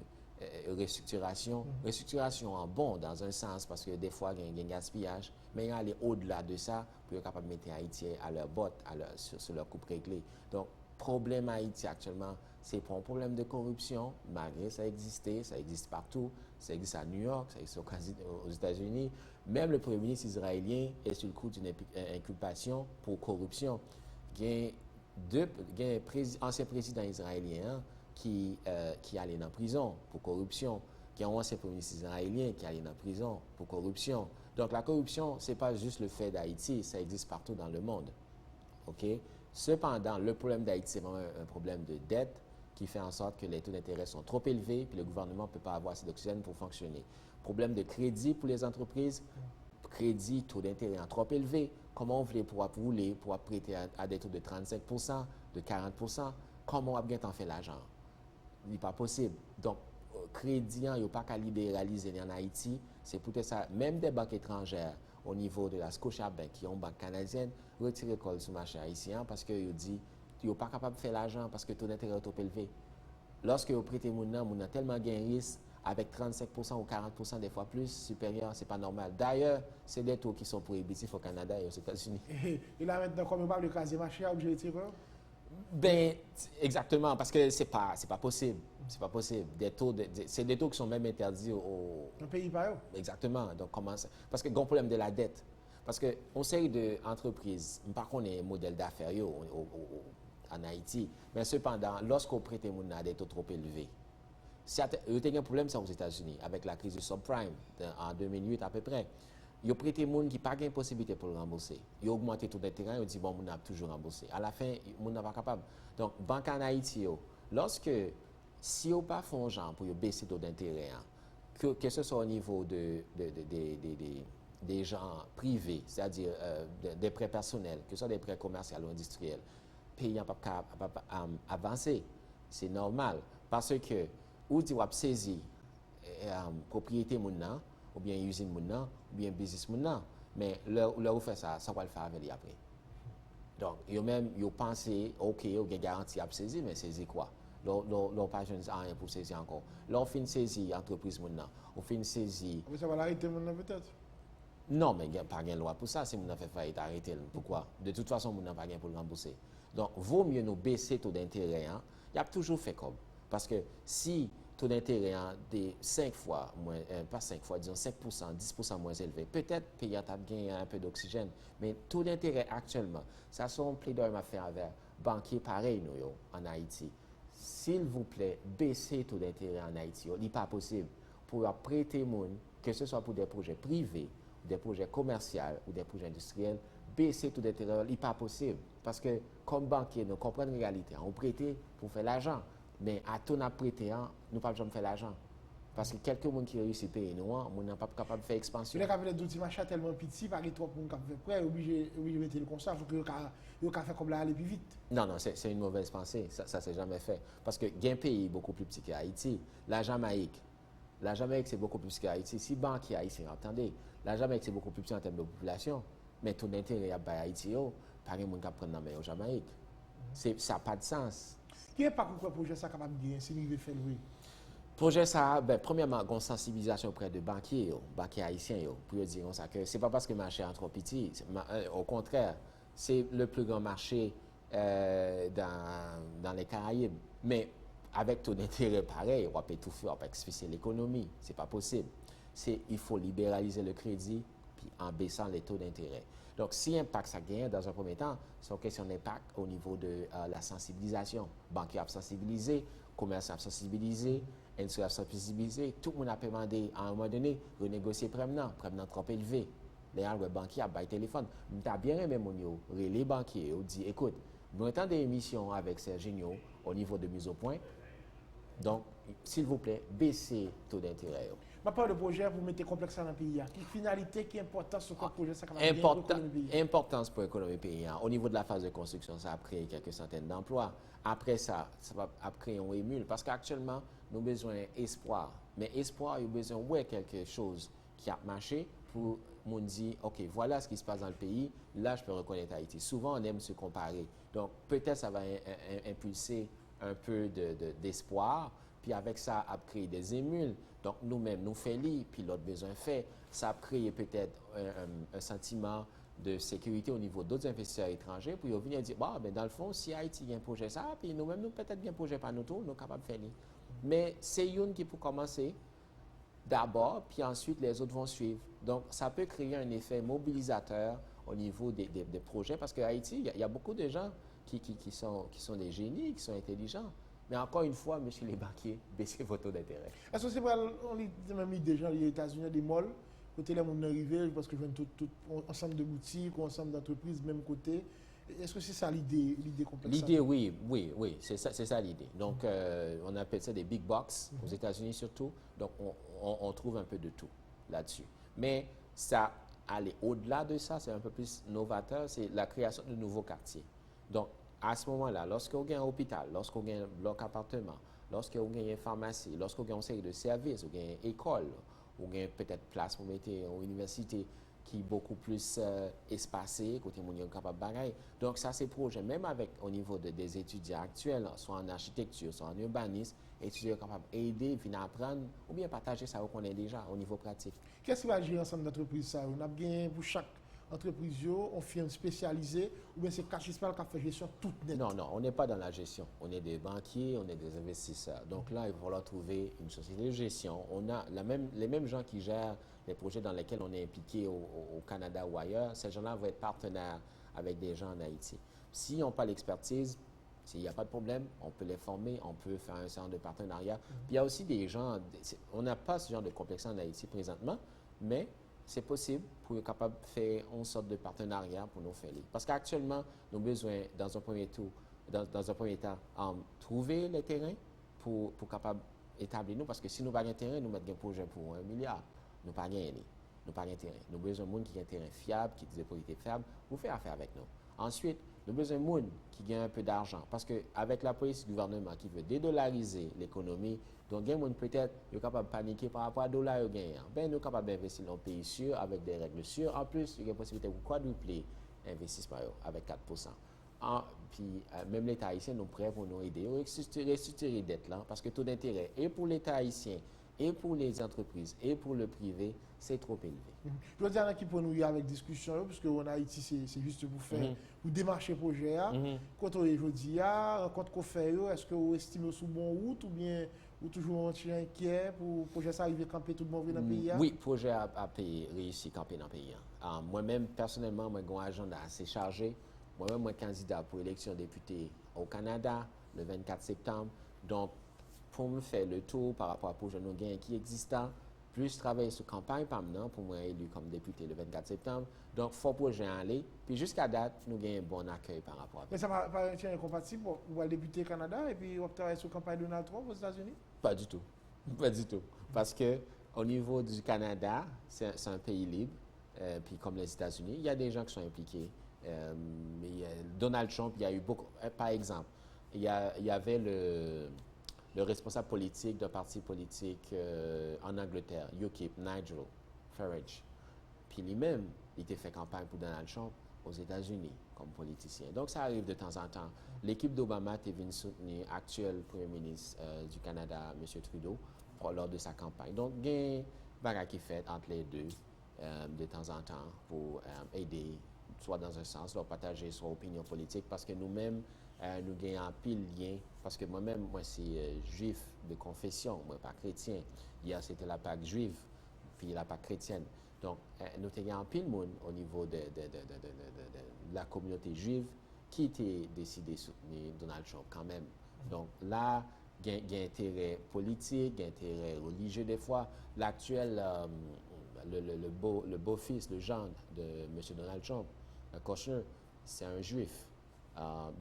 B: restructuration. Restructuration en bon, dans un sens, parce que des fois, il y a un gaspillage, mais il y a aller au-delà de ça pour être capable de mettre Haïti à leur botte, sur leur coupe réglée. Donc, problème Haïti actuellement, c'est pour un problème de corruption, malgré ça existait, ça existe partout, ça existe à New York, ça existe aux États-Unis. Même le premier ministre israélien est sur le coup d'une inculpation pour corruption. Il y a un ancien président israélien qui allait en prison pour corruption. Il y a un ancien premier ministre israélien qui allait en prison pour corruption. Donc la corruption, ce n'est pas juste le fait d'Haïti, ça existe partout dans le monde. OK? Cependant, le problème d'Haïti, c'est vraiment un problème de dette qui fait en sorte que les taux d'intérêt sont trop élevés puis le gouvernement ne peut pas avoir assez d'oxygène pour fonctionner. Problème de crédit pour les entreprises, crédit, taux d'intérêt trop élevé. Comment on voulait pouvoir prêter à des taux de 35%, de 40%? Comment on va bien t'en faire l'argent? Il n'est pas possible. Donc, crédit, il n'y a pas qu'à libéraliser en Haïti. C'est peut-être ça, même des banques étrangères au niveau de la Scotiabank, qui ont une banque canadienne, retirer le sur le marché haïtien parce qu'ils disent qu'ils ne sont pas capables de faire l'argent parce que le taux d'intérêt est trop élevé. Lorsque vous prêtez mon a tellement gain risque avec 35% ou 40% des fois plus supérieur, ce n'est pas normal. D'ailleurs, c'est des taux qui sont prohibitifs au Canada et aux États-Unis.
A: Et là maintenant, comme on parle de casier marché, obligé de tirer?
B: Ben, exactement, parce que c'est pas possible. C'est pas possible. C'est des taux qui sont même interdits au
A: pays par eux.
B: Exactement. Donc, comment ça? Parce que il y a un problème de la dette. Parce qu'on sait d'entreprises, par contre, on a un modèle d'affaires en Haïti, mais cependant, lorsqu'on prête à des taux trop élevés, il y a un problème ça aux États-Unis avec la crise du subprime en 2008 à peu près. Ils ont prêté des gens qui n'ont pas de possibilité pour le rembourser. Ils ont augmenté tout d'intérêt, ils ont dit bon, on a toujours remboursé. À la fin, on n'est pas capable. Donc, banque en Haïti, si on pas font genre pour baisser taux d'intérêt, que ce soit au niveau des gens privés, c'est-à-dire des prêts personnels, que ce soit des prêts commerciaux ou industriels, pays n'a pas avancer. C'est normal. Parce que, ou tu vas saisir propriété moun ou bien usine moun ou bien business moun mais là où fait ça va le faire avec lui après. Donc, ils pensé, OK, ils ont garanti à saisir, mais saisir quoi? Leur pas rien pour saisir encore. Là, on fin saisir l'entreprise moun on fin saisir.
A: Mais ça va l'arrêter maintenant peut-être?
B: Non, mais il n'y a pas de loi pour ça. Si moun fait faillite, arrêter. Pourquoi? De toute façon, moun n'a pas rien pour le rembourser. Donc, vaut mieux nous baisser taux d'intérêt. Il y a toujours fait comme. Parce que si taux d'intérêt des 5 fois moins, pas 5 fois, disons 5%, 10% moins élevé, peut-être payer à gagner un peu d'oxygène. Mais taux d'intérêt actuellement, ça sont plaidoyer à faire avec banquiers pareil nous en Haïti. S'il vous plaît, baissez taux d'intérêt en Haïti. Il n'est pas possible pour prêter monde, que ce soit pour des projets privés, des projets commerciaux ou des projets industriels, baisser taux d'intérêt, il n'est pas possible. Parce que comme banquier, nous comprenons la réalité. On prête pour faire l'argent. Mais à tout n'a prêté, nous ne pouvons pas jamais faire l'argent. Parce que quelqu'un qui réussit à payer nous, on n'est pas capable de faire expansion.
A: Les cas d'outils machin tellement petit, par trop pour faire prêt, obligé de mettre le constat, il faut que faire comme là aller plus vite.
B: Non, c'est une mauvaise pensée. Ça s'est jamais fait. Parce que il y a un pays beaucoup plus petit qu'Haïti. La Jamaïque, c'est beaucoup plus petit qu'Haïti. Si banquier haïtien, attendez, la Jamaïque, c'est beaucoup plus petit en termes de population. Mais tout l'intérêt à Haïti, par exemple, on peut prendre dans la Jamaïque. Ça n'a pas de sens.
A: Qui est pas pourquoi le projet ça capable de gagner si nous veut faire oui.
B: Projet ça, premièrement, une sensibilisation auprès de banquiers haïtiens, pour dire ça que c'est pas parce que le marché est trop petit, au contraire, c'est le plus grand marché dans les Caraïbes. Mais avec taux d'intérêt pareil, on peut tout faire, on peut asphyxier l'économie, c'est pas possible. Il faut libéraliser le crédit puis en baissant les taux d'intérêt. Donc, si impact ça gagne dans un premier temps, c'est une question d'impact au niveau de la sensibilisation. Banquier a sensibilisé, commerçant a sensibilisé, industrie a sensibilisé. Tout le monde a demandé à un moment donné renégocier prévenant trop élevé. D'ailleurs, le banquier a baillé téléphone. Tu as bien aimé mon yo, les banquiers, on dit écoute, nous avons des émissions avec Serginho au niveau de mise au point. Donc, s'il vous plaît, baissez le taux d'intérêt.
A: Je parle de projet pour mettre complexe dans le pays. Quelle finalité, quelle importance sur le projet ça va
B: Importance pour l'économie pays. Au niveau de la phase de construction, ça a créé quelques centaines d'emplois. Après ça va créer un émule. Parce qu'actuellement, nous avons besoin d'espoir. Mais espoir, il y a besoin de quelque chose qui a marché pour nous dire, OK, voilà ce qui se passe dans le pays. Là, je peux reconnaître Haïti. Souvent, on aime se comparer. Donc, peut-être ça va impulser un peu d'espoir. Puis avec ça, a créé des émules. Donc nous-mêmes, nous faisons puis l'autre besoin fait. Ça a créé peut-être un sentiment de sécurité au niveau d'autres investisseurs étrangers pour venir dire, bon, ben, dans le fond, si Haïti a un projet ça, puis nous-mêmes, nous peut-être bien un projet par nous tous, nous sommes capables de faire. Mais c'est une qui peut commencer d'abord, puis ensuite les autres vont suivre. Donc, ça peut créer un effet mobilisateur au niveau des projets, parce qu'à Haïti, il y a beaucoup de gens qui sont des génies, qui sont intelligents. Mais encore une fois, monsieur les banquiers, baissez votre taux d'intérêt.
A: Est-ce que c'est vrai, on a même mis des gens, les États-Unis, des malls, côté les gens arrivés, parce que je vois tout ensemble de boutiques, ensemble d'entreprises, même côté. Est-ce que c'est ça l'idée complexe?
B: L'idée, oui, c'est ça l'idée. Donc, on appelle ça des big box, aux États-Unis surtout. Donc, on trouve un peu de tout là-dessus. Mais ça, aller au-delà de ça, c'est un peu plus novateur, c'est la création de nouveaux quartiers. Donc, à ce moment-là, lorsqu'on a un hôpital, lorsqu'on a un bloc appartement, lorsqu'on a une pharmacie, lorsqu'on a une série de services, on a une école, on a peut-être place pour mettre une université qui est beaucoup plus espacée, côté où on est capable de bagailler. Donc, ça, c'est projet, même avec au niveau des étudiants actuels, soit en architecture, soit en urbanisme, étudiants capables d'aider, venir apprendre, ou bien partager ça qu'on est déjà au niveau pratique.
A: Qu'est-ce qui va agir ensemble d'entreprises? On a bien pour chaque entreprise, on firme spécialisée, ou bien c'est Cachispal qui a fait gestion toute nette?
B: Non, on n'est pas dans la gestion. On est des banquiers, on est des investisseurs. Donc là, il va falloir trouver une société de gestion. On a les mêmes gens qui gèrent les projets dans lesquels on est impliqué au Canada ou ailleurs. Ces gens-là vont être partenaires avec des gens en Haïti. S'ils n'ont pas l'expertise, s'il n'y a pas de problème, on peut les former, on peut faire un certain de partenariat. Puis il y a aussi des gens, on n'a pas ce genre de complexe en Haïti présentement, mais c'est possible pour être capable de faire une sorte de partenariat pour nous faire. Parce qu'actuellement, nous avons besoin, dans un premier temps, trouver les terrains pour capable établir nous. Parce que si nous n'avons pas de terrain, nous mettons un projet pour 1 milliard. Nous n'avons pas de terrain. Nous avons besoin de monde qui a un terrain fiable, qui a des propriétés fiables, pour faire affaire avec nous. Ensuite, nous avons besoin de monde qui gagne un peu d'argent. Parce qu'avec la politique du gouvernement qui veut dédollariser l'économie, donc, il y a peut-être capable de paniquer par rapport à dollar au gain. Ben, nous sommes capables d'investir dans un pays sûr, avec des règles sûres. En plus, il y a une possibilité de quadrupler l'investissement avec 4%. Puis, même l'État haïtien nous prêt pour nous aider à restructurer les dettes là, parce que le taux d'intérêt, et pour l'État haïtien, et pour les entreprises, et pour le privé, c'est trop élevé.
A: Je veux dire, qui peut nous y avec discussion, parce qu'en Haïti, c'est juste pour faire, pour démarcher le projet. Quand on est aujourd'hui, quand on fait, est-ce que vous estimez sous bon route, ou bien ou toujours inquiet pour le projet ça arriver à camper tout le monde dans le pays?
B: Oui, le projet a réussi à camper dans le pays. Moi-même, personnellement, j'ai un agenda assez chargé. Moi-même, je suis candidat pour l'élection député au Canada le 24 septembre. Donc, pour me faire le tour par rapport au projet qui existant, plus travailler sur campagne pour moi élu comme député le 24 septembre. Donc, il faut projet aller. Puis jusqu'à date, nous avons un bon accueil par rapport à ça.
A: Mais ça va pas être incompatible pour le député Canada et puis on travailler sur campagne de Donald Trump aux États-Unis?
B: Pas du tout. Pas du tout. Parce que au niveau du Canada, c'est un pays libre. Puis comme les États-Unis, il y a des gens qui sont impliqués. Mais Donald Trump, il y a eu beaucoup. Par exemple, il y avait le responsable politique d'un parti politique en Angleterre, UKIP, Nigel Farage. Puis lui-même, il était fait campagne pour Donald Trump aux États-Unis comme politicien. Donc ça arrive de temps en temps. L'équipe d'Obama est venue soutenir l'actuel Premier ministre du Canada, M. Trudeau, lors de sa campagne. Donc il y a un bagage qui fait entre les deux de temps en temps pour aider, soit dans un sens, leur partager son opinion politique, parce que nous-mêmes, nous gagnons un pile lien, parce que moi-même, moi, c'est juif de confession, moi, pas chrétien. Hier, c'était la Pâque juive, puis la Pâque chrétienne. Donc, nous avons un pile monde au niveau de la communauté juive qui était décidé de soutenir Donald Trump quand même. Donc là, il y a intérêt politique, il y a intérêt religieux des fois. L'actuel, le beau-fils, le gendre de M. Donald Trump, Kushner, c'est un juif.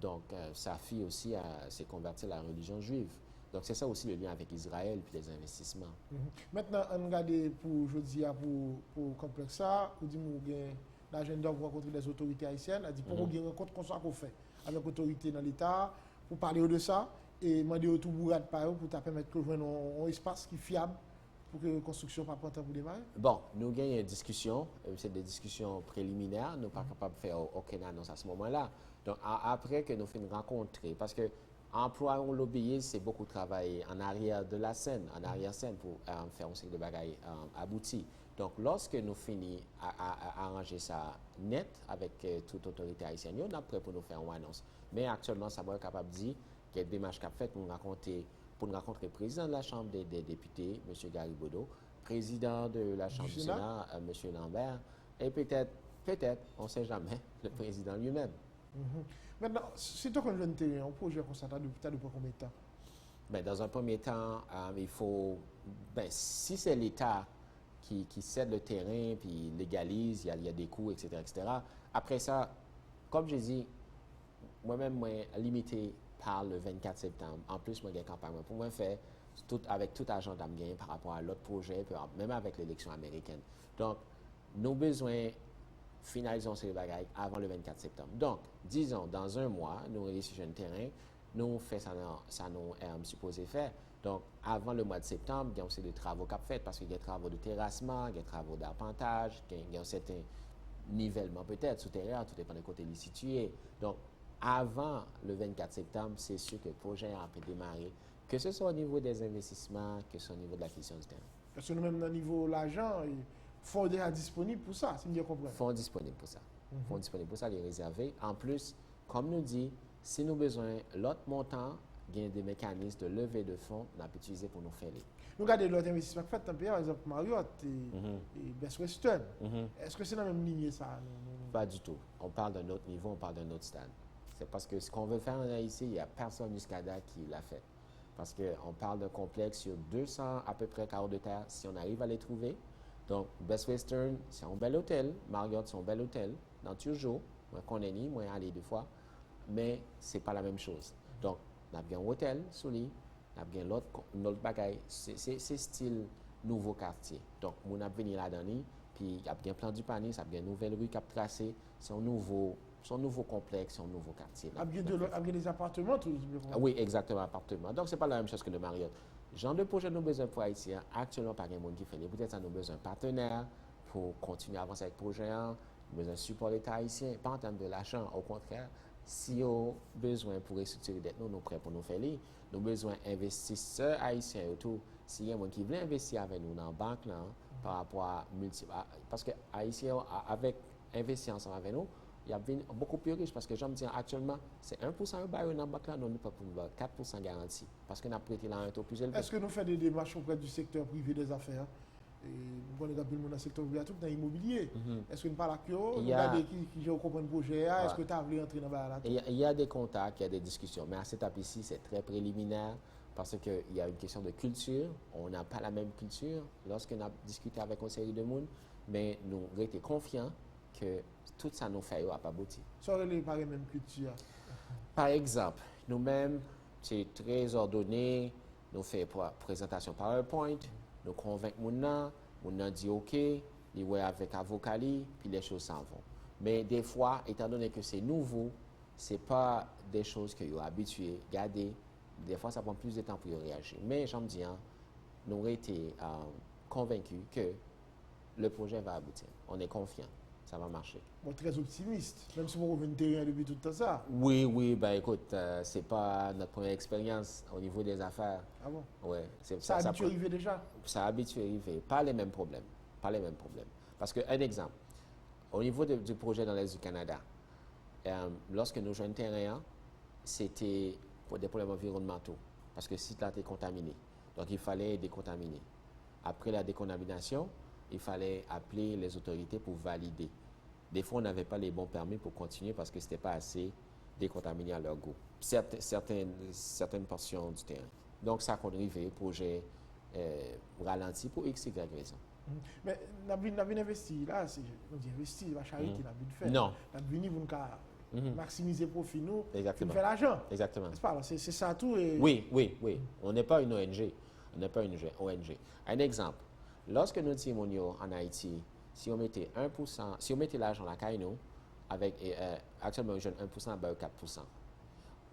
B: Donc, sa fille aussi s'est convertie à la religion juive. Donc, c'est ça aussi le lien avec Israël et les investissements.
A: Maintenant, on regarde pour aujourd'hui, pour le complexe ça, on dit que l'agenda pour rencontrer les autorités haïtiennes, on dit pour une rencontre comme ça qu'on fait avec l'autorité dans l'État, pour parler de ça, et demander tout bourrade par eux pour permettre que nous ayons un espace qui est fiable pour que la construction ne soit pas pour démarrer.
B: Bon, nous avons une discussion, c'est des discussions préliminaires, nous ne sommes pas capables de faire aucune annonce à ce moment-là. Donc, après que nous faisons rencontrer, parce que employer un lobbyiste, c'est beaucoup de travail en arrière de la scène, en arrière-scène pour faire un série de bagailles aboutis. Donc, lorsque nous finissons à arranger ça net avec toute autorité haïtienne, on est prêt pour nous faire une annonce. Mais actuellement, ça va être capable de dire qu'il y a des démarches qu'a fait pour nous rencontrer le président de la Chambre des députés, M. Garibodo, président de la Chambre du Sénat, M. Lambert, et peut-être, on ne sait jamais, le président lui-même.
A: Maintenant, si tu as un projet comme ça, tu as depuis combien de temps?
B: Ben, dans un premier temps, il faut, si c'est l'État qui cède le terrain puis légalise, il y a des coûts, etc., etc. Après ça, comme je dis, moi-même, moi, limité par le 24 septembre. En plus, moi, j'ai campagne pour moi faire avec tout argent d'amgain par rapport à l'autre projet, même avec l'élection américaine. Donc, nos besoins, finalisons ces bagailles avant le 24 septembre. Donc, disons, dans un mois, nous réussissons un terrain, nous faisons ça nous supposé faire. Donc, avant le mois de septembre, il y a aussi des travaux qu'on fait parce qu'il y a des travaux de terrassement, il y a des travaux d'arpentage, il y a un certain nivellement peut-être souterrain, tout dépend de côté il est situé. Donc, avant le 24 septembre, c'est sûr que le projet a pu démarrer, que ce soit au niveau des investissements, que ce soit au niveau de l'acquisition du terrain.
A: Parce que nous-mêmes, au niveau de l'argent, il faut déjà disponible pour ça, si je bien comprends.
B: Fonds disponibles pour ça. Fonds disponibles pour ça, les réserver. En plus, comme nous dit, si nous avons besoin l'autre montant, il y a des mécanismes de levée de fonds qu'on a pu utiliser pour nous faire les.
A: Nous regardons l'autre investissement fait, par exemple Marriott et Best Western. Est-ce que c'est dans la même ligne ça?
B: Pas du tout. On parle d'un autre niveau, on parle d'un autre stade. C'est parce que ce qu'on veut faire en Haïti, il n'y a personne jusqu'à date qui l'a fait. Parce qu'on parle d'un complexe sur 200 à peu près carreaux de terre, si on arrive à les trouver. Donc, Best Western, c'est un bel hôtel. Marriott, c'est un bel hôtel. Dans toujours, moi, qu'on est ni, moi, allé 2 fois. Mais ce n'est pas la même chose. Donc, on a bien un hôtel sous lit, on a bien l'autre bagaille. C'est style nouveau quartier. Donc, on a venu là-dedans, puis il y a bien plan du panier, ça a bien une nouvelle rue qui a tracé. C'est un nouveau complexe, c'est un nouveau quartier.
A: Il y a des appartements, tout
B: oui, exactement, appartements. Donc, ce n'est pas la même chose que le Marriott. Genre de projet, nous avons besoin pour Haïtiens. Actuellement, pas de monde qui fait. Peut-être nous avons besoin d'un partenaire pour continuer à avancer avec le projet. Nous avons besoin de support de l'État haïtien, pas en termes de l'argent. Au contraire, si on a besoin pour restructurer d'être nous sommes prêts pour nous faire. Nous avons besoin d'investisseurs haïtiens autour. S'il y a quelqu'un qui veut investir avec nous dans la banque, là, par rapport à parce que Haïtiens, avec investir ensemble avec nous, il y a beaucoup plus riche parce que j'aime dire actuellement, c'est 1% dans la banque là, nous ne pouvons pas 4% garanti parce qu'on a prêté là un taux plus élevé.
A: Est-ce que nous faisons des démarches auprès du secteur privé des affaires? Nous connaissons dans le secteur privé, dans l'immobilier. Est-ce que nous parlons avec eux? Qui comprennent le projet? Est-ce que tu as voulu entrer dans la
B: il y a des contacts, il y a des discussions, mais à cette étape ici, c'est très préliminaire parce qu'il y a une question de culture. On n'a pas la même culture lorsqu'on a discuté avec une série de monde, mais nous étions confiants que tout ça nous fait à pas aboutir.
A: Ça n'est pas la même culture.
B: Par exemple, nous-mêmes, c'est très ordonné, nous faisons présentation PowerPoint, nous convaincons les gens, les gens disent OK, ils vont avec avocat, puis les choses s'en vont. Mais des fois, étant donné que c'est nouveau, ce n'est pas des choses que vous êtes habitués à garder. Des fois, ça prend plus de temps pour réagir. Mais j'aime dire, nous avons été convaincus que le projet va aboutir. On est confiants. Ça va marcher.
A: Bon, très optimiste, même si vous revenez terrain depuis tout ça.
B: Oui, ben écoute, c'est pas notre première expérience au niveau des affaires.
A: Ah bon?
B: Ouais,
A: ça a habitué arrivé déjà?
B: Ça a habitué arrivé, pas les mêmes problèmes. Parce que, un exemple, au niveau du projet dans l'Est du Canada, lorsque nous jouons un terrain, c'était pour des problèmes environnementaux, parce que le site là était contaminé. Donc il fallait décontaminer. Après la décontamination, il fallait appeler les autorités pour valider. Des fois, on n'avait pas les bons permis pour continuer parce que ce n'était pas assez décontaminé à leur goût. Certaines portions du terrain. Donc, ça a arrivé, projet ralenti pour X, Y raison.
A: Mais nous avons investi là, on dit investi, la charité, nous avons fait.
B: Non.
A: Nous avons maximiser le profit, nous,
B: exactement.
A: Faire l'argent.
B: Exactement.
A: C'est ça tout. Et...
B: Oui. On n'est pas une ONG. ONG. Un exemple. Lorsque nous disons en Haïti, si on mettait 1%, si on mettait l'argent à la caille, avec actuellement, on jeune 1% à 4%.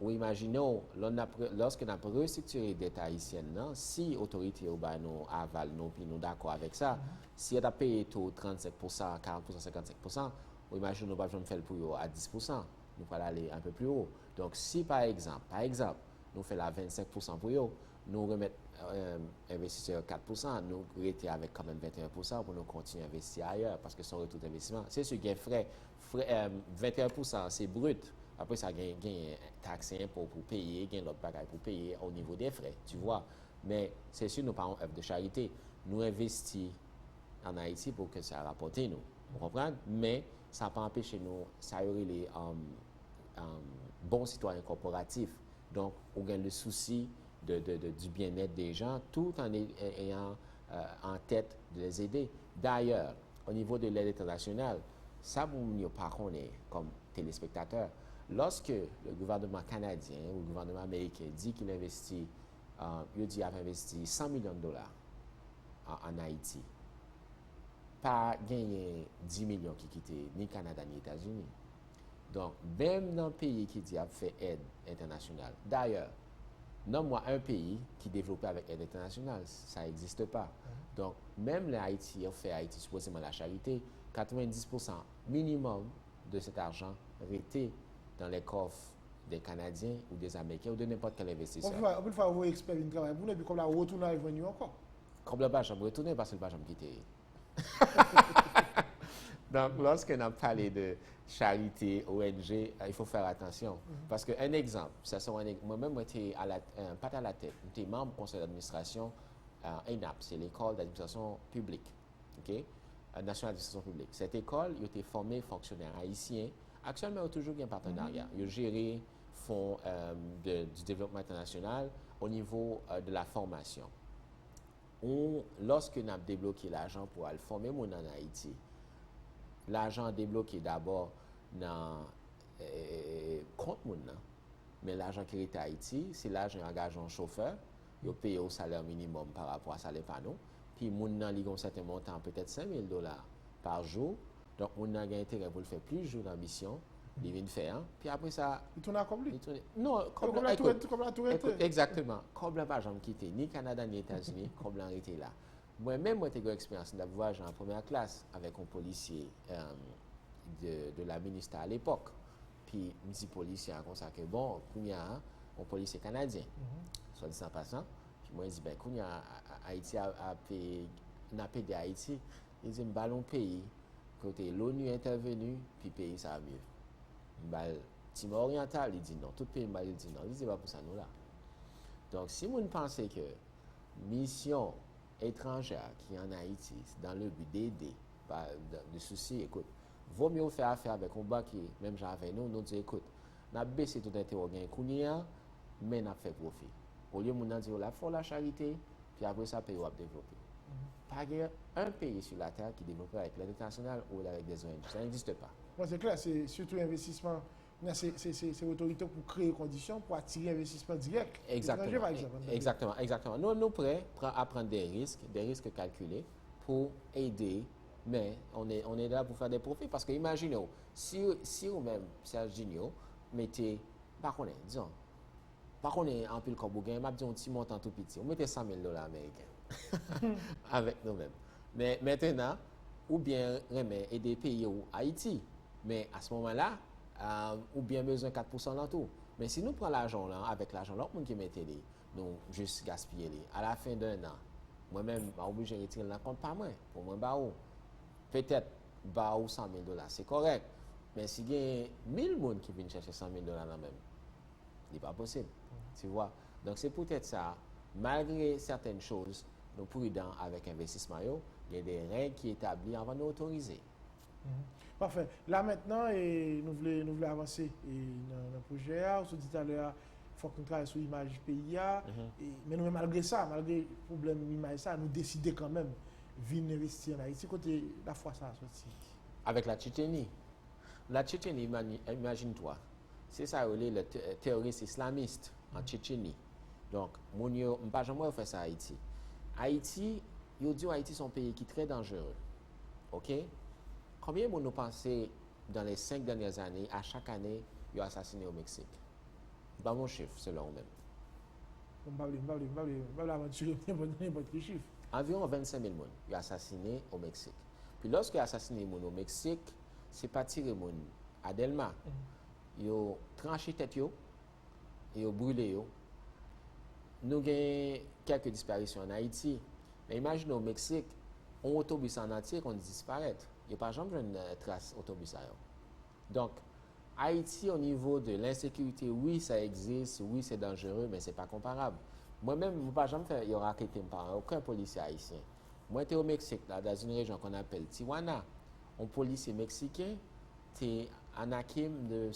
B: Ou imaginons, lorsqu'on a restructuré l'État haïtien, si l'autorité nous avale nous, puis nous d'accord avec ça, si on a payé tout 35%, 40%, 55%, ou imaginons, nous ne pouvons pas faire pour à 10%, nous pouvons aller un peu plus haut. Donc, si par exemple, nous faisons la 25% pour eux, nous remettre investisseurs 4%, nous rester avec quand même 21% pour nous continuer à investir ailleurs parce que son retour d'investissement, c'est ce qui est frais. 21% c'est brut. Après ça, il y a taxes et impôts pour payer, il y a l'autre bagaille pour payer au niveau des frais, tu vois. Mais c'est sûr, nous parlons œuvre de charité. Nous investissons en Haïti pour que ça rapporte nous. Vous comprenez? Mais ça n'a pas empêché nous, ça aurait les bons citoyens corporatifs. Donc, on gagne le souci du bien-être des gens tout en ayant en tête de les aider. D'ailleurs, au niveau de l'aide internationale, ça, vous ne pas connaître comme téléspectateur. Lorsque le gouvernement canadien ou le gouvernement américain dit qu'il investit, il dit qu'il a investi 100 millions de dollars en Haïti, pas gagné 10 millions qui quittent ni Canada ni États-Unis. Donc, même dans un pays qui dit a fait aide internationale, d'ailleurs, nomme-moi un pays qui développe avec aide internationale, ça n'existe pas. Donc, même l'Haïti, on fait Haïti supposément la charité, 90% minimum de cet argent était dans les coffres des Canadiens ou des Américains ou de n'importe quel investisseur.
A: On peut faire vos experts une travail pour nous, et puis comme la retourne à revenir encore.
B: Comme le bas, retourner parce que le bas, j'aime quitter. Donc, lorsqu'on a parlé de charité, ONG, il faut faire attention. Parce qu'un exemple, moi-même, j'étais pas à la tête, j'étais membre du conseil d'administration ENAP, c'est l'école d'administration publique, OK? Nationale d'administration publique. Cette école, il a été formé fonctionnaires haïtiens. Actuellement, il y a toujours un partenariat. Il a géré fonds du développement international au niveau de la formation. Lorsque nous avons débloqué l'argent pour aller former mon en Haïti, l'argent débloqué d'abord dans compte mon, mais l'argent qui est à Haïti, c'est l'argent engagé en chauffeur, il paye au salaire minimum par rapport à salaire panneau, puis mon nan li un certain montant, peut-être $5,000 par jour, donc mon nan a intérêt pour le faire plus de jours d'ambition, il vient faire, puis après ça...
A: Il tourne à comme lui?
B: Non,
A: comme la tourette.
B: Exactement, comme la pas jamais quitté, ni Canada ni États-Unis, comme la été là. Moi-même, j'ai eu l'expérience de voyage en première classe avec un policier de la ministère à l'époque. Puis, je dis policier comme ça que bon, il y a un policier canadien, soit dit en passant. Puis moi, je dis, ben, quand Haïti a payé Haïti, il dit, ballon pays, côté l'ONU est intervenu, puis pays ça va mieux. Timor oriental, il dit non. Tout pays il dit non. Il dit pas pour ça nous là. Donc, si vous pensez que mission étrangère qui est en Haïti, dans le but d'aider, de souci, écoute, vaut mieux faire affaire avec un banquier, même j'avais nous dit, écoute, nous avons baissé tout intérêt mais nous avons fait profit. Au lieu de dire, la faut la charité, puis après ça, pays va développer. Pas un pays sur la terre qui développe avec l'aide internationale ou avec des ONG. Ça n'existe pas.
A: Bon, c'est clair, c'est surtout l'investissement. C'est l'autorité pour créer des conditions pour attirer l'investissement direct.
B: Exactement. Nous sommes prêts à prendre des risques calculés pour aider, mais on est là pour faire des profits. Parce que imaginez, si vous-même, Serge Gigno, mettez, par contre, disons, en pile comme vous gagnez, un petit montant tout petit, on mettez $100,000 américains avec nous-mêmes. Mais maintenant, ou bien aider des pays ou Haïti, mais à ce moment-là, ou bien besoin 4% dans tout. Mais si nous prenons l'argent là, avec l'argent, l'autre monde qui mettait les, nous juste gaspiller les. À la fin d'un an, moi-même, je suis obligé de retirer le compte pas moins. Pour moi, peut-être, $100,000, c'est correct. Mais si il y a 1000 personnes qui viennent chercher $100,000 là même, ce n'est pas possible. Tu vois? Donc c'est peut-être ça, malgré certaines choses, nous prudents avec l'investissement, il y a des règles qui sont établies avant de nous autoriser.
A: Parfait. Là maintenant, nous voulons avancer dans le projet. On se dit tout à l'heure, il faut qu'on travaille sur l'image du pays. Mais nous, malgré ça, malgré le problème de l'image, nous décidons quand même de venir investir en Haïti. Côté la fois ça a sorti.
B: Avec la Tchétchénie. La Tchétchénie, imagine-toi, c'est ça le terroriste islamiste en Tchétchénie. Donc, je ne vais pas jamais faire ça à Haïti. Haïti, ils disent Haïti c'est un pays qui est très dangereux. OK? Combien de nous pensez dans les 5 dernières années, à chaque année, ils ont assassiné au Mexique? Dans mon chiffre, selon eux-mêmes. Environ 25 000 personnes ont assassiné au Mexique. Puis lorsqu'ils ont assassiné les gens au Mexique, ce n'est pas tiré à Delma. Ils ont tranché tête, ils ont brûlé, nous avons quelques disparitions en Haïti. Mais imaginez au Mexique, un autobus en entier qu'on disparaît. Il n'y a pas jamais une trace autobus à eux. Donc, Haïti, au niveau de l'insécurité, oui, ça existe, oui, c'est dangereux, mais ce n'est pas comparable. Moi-même, je ne vais pas jamais faire, il y aura par aucun policier haïtien. Moi, j'étais au Mexique, là, dans une région qu'on appelle Tijuana. Un policier mexicain, tu un hakim de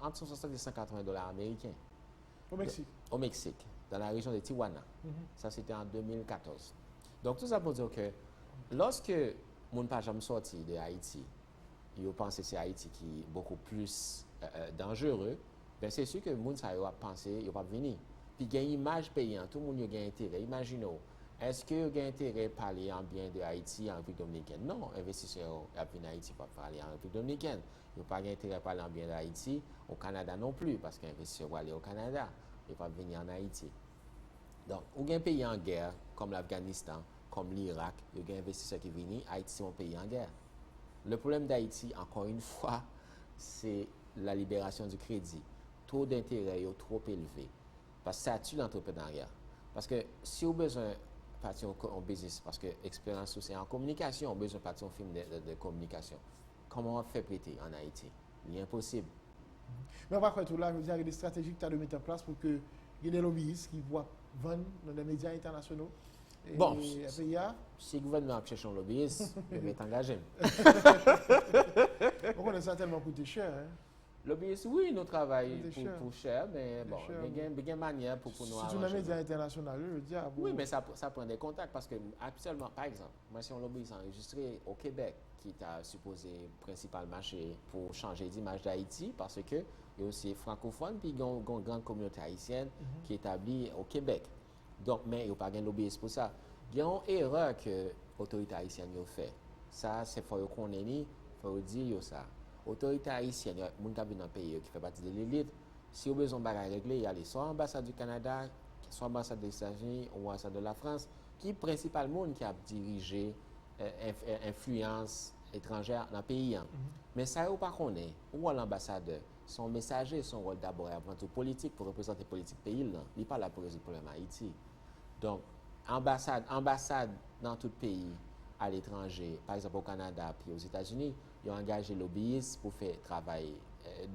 B: entre 160 et 180 dollars américains.
A: Au Mexique?
B: Au Mexique, dans la région de Tijuana. Ça, c'était en 2014. Donc, tout ça pour dire que lorsque mon pas jamais sorti de Haïti, ils pensent que c'est Haïti qui est beaucoup plus dangereux, ben c'est sûr que les gens va penser qu'ils vont venir. Puis, il y a une image payante, tout le monde a intérêt. Imaginez, est-ce que vous avez intérêt à parler en bien de Haïti en République dominicaine? Non, investisseurs en Haïti ne peuvent pas parler en République dominicaine. Ils n'ont pas intérêt à parler en bien d'Haïti, au Canada non plus, parce qu'un investisseur va aller au Canada, il ne va pas venir en Haïti. Donc, il y a un pays en guerre, comme l'Afghanistan, comme l'Irak, il y a des investisseurs qui viennent, Haïti c'est un pays en guerre. Le problème d'Haïti, encore une fois, c'est la libération du crédit. Taux d'intérêt est trop élevé. Parce que ça tue l'entrepreneuriat. Parce que si vous avez besoin de partir en business, parce que l'expérience c'est en communication, on a besoin de partir en film de communication. Comment on fait prêter en Haïti? Il est impossible.
A: Mais on va faire tout là, je veux dire, il y a des stratégies que tu as de mettre en place pour que il y ait des lobbyistes qui voient vendre dans les médias internationaux. Et
B: bon, si le gouvernement cherche un lobbyiste, il va engagé.
A: On connaît ça tellement coûté cher. Hein?
B: Lobbyiste, oui, nous travaillons pour cher, mais bon, il y a une manière pour nous arranger.
A: C'est une média internationale, je veux dire.
B: Oui, mais ça prend des contacts parce que, actuellement, par exemple, moi, si un lobbyiste enregistré au Québec, qui est supposé principal marché pour changer d'image d'Haïti, parce que il y a aussi francophone, puis il y a une grande communauté haïtienne qui est établie au Québec. Donc, mais il n'y a pas de lobbyiste pour ça. Il y a une erreur que l'autorité haïtienne a fait. Ça, c'est faut qu'on ait il faut dire ça. L'autorité haïtienne, il y a des gens qui dans le pays qui fait partie de l'élite. Si vous avez besoin de régler, il y a soit l'ambassade du Canada, soit l'ambassade des États-Unis ou l'ambassade de la France, qui est principalement qui a dirigé influence étrangère dans le pays. Mais ça, vous ne connaissez pas. Ou l'ambassadeur, son messager, son rôle d'abord avant tout politique pour représenter la politique pays. Il n'est pas là pour résoudre le problème Haïti. Donc, ambassade dans tout pays à l'étranger, par exemple au Canada puis aux États-Unis, ils ont engagé des lobbyistes pour faire travail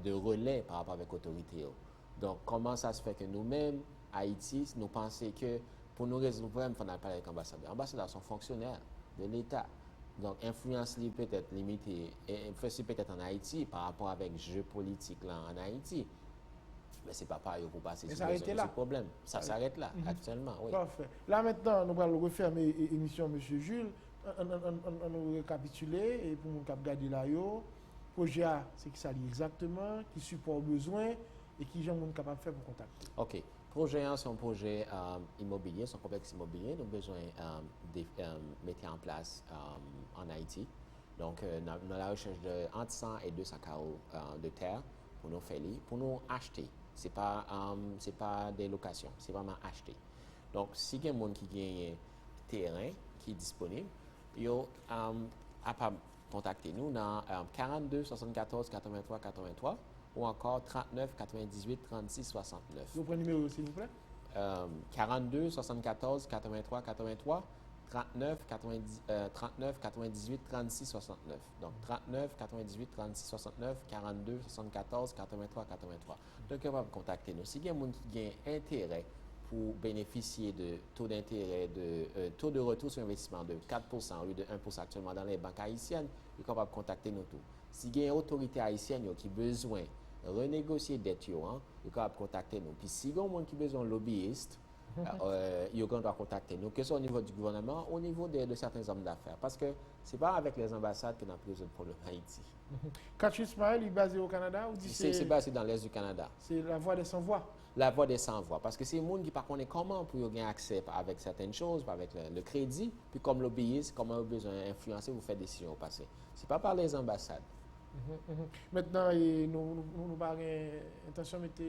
B: de relais par rapport avec l'autorité. Donc, comment ça se fait que nous-mêmes, Haïti, nous pensons que pour nous résoudre le problème, il faut parler avec l'ambassadeur. Les ambassadeurs sont fonctionnaires de l'État. Donc, influence peut-être limitée, peut-être en Haïti par rapport avec le jeu politique là en Haïti. Mais ce n'est pas pareil pour passer sur ce problème. Ça s'arrête là, actuellement. Oui.
A: Parfait. Là, maintenant, nous allons refermer l'émission, M. Jules. On récapituler et pour nous garder là, le projet A, c'est qui ça dit exactement, qui supporte besoin et qui gens sont capables de faire pour contacter.
B: OK. Projet A, c'est un projet immobilier, c'est un complexe immobilier. Nous avons besoin de mettre en place en Haïti. Donc, dans la recherche de entre 100 et 200 carreaux de terre pour nous faire, pour nous acheter. Ce n'est pas des locations, c'est vraiment acheter. Donc, si il y a des gens qui gagnent terrain qui est disponible, ils ont contacter nous dans 42 74 83 83 ou encore 39 98 36 69.
A: Vous prenez le numéro, s'il vous plaît?
B: 42 74 83 83 39 98 36 69. Donc 39 98 36 69, 42 74 83 83. Donc on va contacter nous. Si il y a des gens qui ont intérêt pour bénéficier de taux d'intérêt, de taux de retour sur investissement de 4% au lieu de 1% actuellement dans les banques haïtiennes, ils sont capables de contacter nous tous. Si il y a une autorité haïtienne qui a besoin de renégocier des dettes, ils sont capables de contacter nous. Puis si il y a des gens qui ont besoin de lobbyistes, ils doivent contacter nous, que ce soit au niveau du gouvernement ou au niveau de certains hommes d'affaires. Parce que ce n'est pas avec les ambassades que nous avons résoudre le problème Haïti.
A: Cathy Ismaël, il est basé au Canada ou
B: c'est basé dans l'Est du Canada.
A: C'est la voix des sans-voix.
B: La voix des sans-voix. Parce que c'est les gens qui ne connaissent pas comment pour avoir accès avec certaines choses, avec le crédit, puis comme lobbyiste, comment vous avez besoin d'influencer, vous faites des décisions au passé. Ce n'est pas par les ambassades.
A: Maintenant, nous avons intention de mettre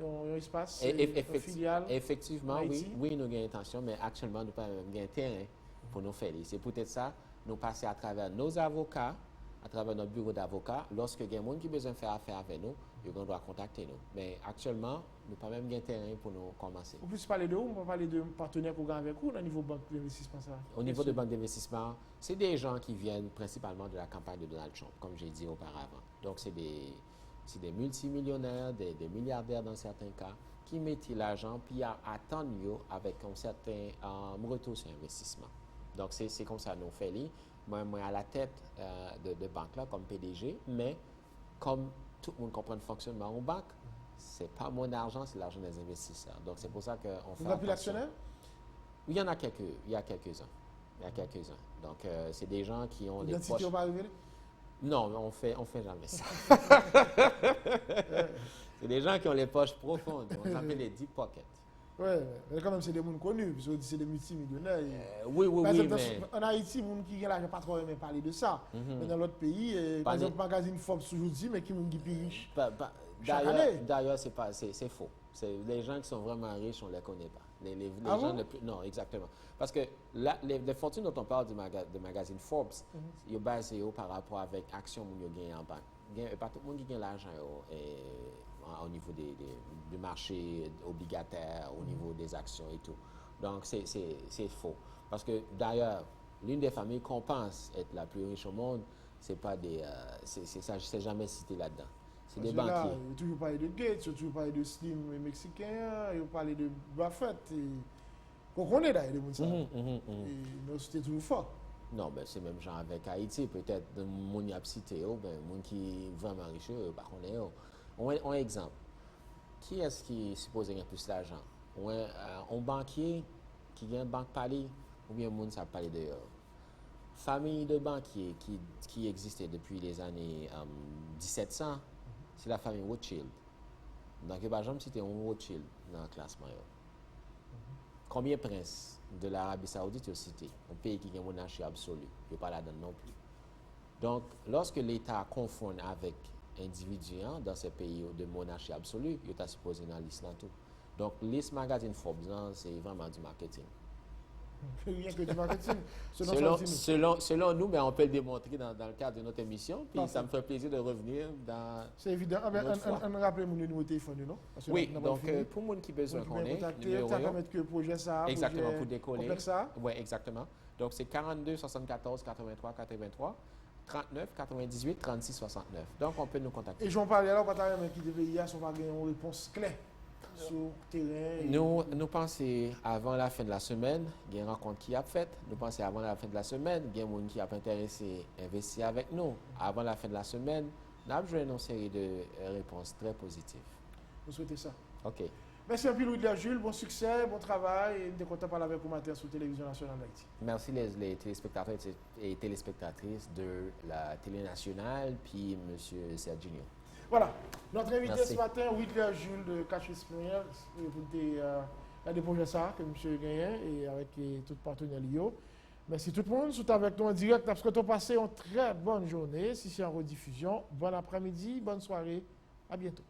A: un espace, une filiale.
B: Effectivement, oui, nous avons intention, mais actuellement, nous n'avons pas de terrain pour nous faire. C'est peut-être ça, nous passer à travers nos avocats à travers notre bureau d'avocat. Lorsque il y a des gens qui ont besoin de faire affaire avec nous, ils doivent contacter nous. Mais actuellement, nous n'avons pas même de terrain pour nous commencer.
A: Vous pouvez parler de où? On va parler de partenaires qu'on a avec vous au niveau banque d'investissement.
B: Au niveau de banque d'investissement, c'est des gens qui viennent principalement de la campagne de Donald Trump, comme j'ai dit auparavant. Donc, c'est des multimillionnaires, des milliardaires dans certains cas, qui mettent l'argent puis attendent avec un certain retour sur investissement. Donc, c'est comme ça nous fait. Moi, à la tête de banque là, comme PDG, mais comme tout le monde comprend le fonctionnement en banque, ce n'est pas mon argent, c'est l'argent des investisseurs. Donc, c'est pour ça qu'on fait.
A: Vous n'avez plus l'actionnaire?
B: Il y en a quelques-uns. Il y a quelques-uns. Donc, c'est des gens qui ont les poches.
A: Va arriver?
B: Non, on fait jamais ça. C'est des gens qui ont les poches profondes. On s'appelle les deep pockets.
A: Oui, mais quand même, c'est des gens connus, parce que c'est des multimillionnaires.
B: Oui,
A: par exemple,
B: mais...
A: En Haïti, les gens qui ont l'argent, pas trop aimé parler de ça. Mais dans l'autre pays, par exemple, le magazine Forbes toujours dit, mais qui sont plus riches.
B: D'ailleurs, c'est faux. Les gens qui sont vraiment riches, on ne les connaît pas. Les gens non, exactement. Parce que les fortunes dont on parle du magazine Forbes, ils sont basés par rapport avec l'action qu'ils ont gagné en banque. Pas tout le monde qui gagne l'argent au niveau du marché obligataire, au niveau des actions et tout. Donc, c'est faux. Parce que d'ailleurs, l'une des familles qu'on pense être la plus riche au monde, c'est jamais cité là-dedans. C'est des banquiers.
A: Là, il a toujours parlé de Gates, il a toujours parlé de Slim mexicain, il a parlé de Buffett. Qu'on connaît d'ailleurs, des gens. Mais c'était toujours fort.
B: Non, ben c'est même genre avec Haïti, peut-être, le monde qui a cité, les gens qui sont vraiment riches, par contre, un exemple. Qui est-ce qui est supposé gagner plus d'argent? Un banquier qui gagne banque palais ou bien un monde qui a parlé de famille de banquiers qui existait depuis les années 1700, c'est la famille Rothschild. Donc, il n'y a pas jamais cité un Rothschild dans le classement. Combien de princes de l'Arabie Saoudite ont cité? Un pays qui a une monarchie absolue. Il n'y a pas là-dedans non plus. Donc, lorsque l'État confond avec individus dans ces pays de monarchie absolue, il est supposé dans l'islam tout. Donc, liste magazine Forbes, c'est vraiment du marketing.
A: Rien que du marketing.
B: Selon nous, mais on peut le démontrer dans le cadre de notre émission. Puis ça me fait plaisir de revenir dans.
A: C'est évident. On rappelle mon numéro de téléphone, non?
B: Oui, donc pour les gens qui ont besoin qu'on ait,
A: numéro que projet ça.
B: Exactement, pour décoller.
A: Ça.
B: Oui, exactement. Donc c'est 42 74 83 83 39 98 36 69. Donc on peut nous contacter.
A: Et j'en parlais alors quand tu as qui devait y avoir une réponse claire. Sur le terrain.
B: Nous pensons avant la fin de la semaine, il y a une rencontre qui a faite. Nous pensons avant la fin de la semaine, il y a des gens qui ont intéressé à investir avec nous. Avant la fin de la semaine, nous avons joué une série de réponses très positives.
A: Vous souhaitez ça?
B: OK.
A: Merci un peu, Louis-Jules. Bon succès, bon travail. Et nous sommes contents de parler avec vous matin sur la télévision nationale d'Haïti.
B: Merci les téléspectateurs et téléspectatrices de la télé nationale, puis M. Serginio.
A: Voilà, notre invité ce matin, Louis-Jules de Cash Experience, pour déposer ça, que M. Gagné, et avec tout partenaire Lio. Merci tout le monde, tout avec nous en direct, parce que tu as passé une très bonne journée. Si c'est en rediffusion, bon après-midi, bonne soirée, à bientôt.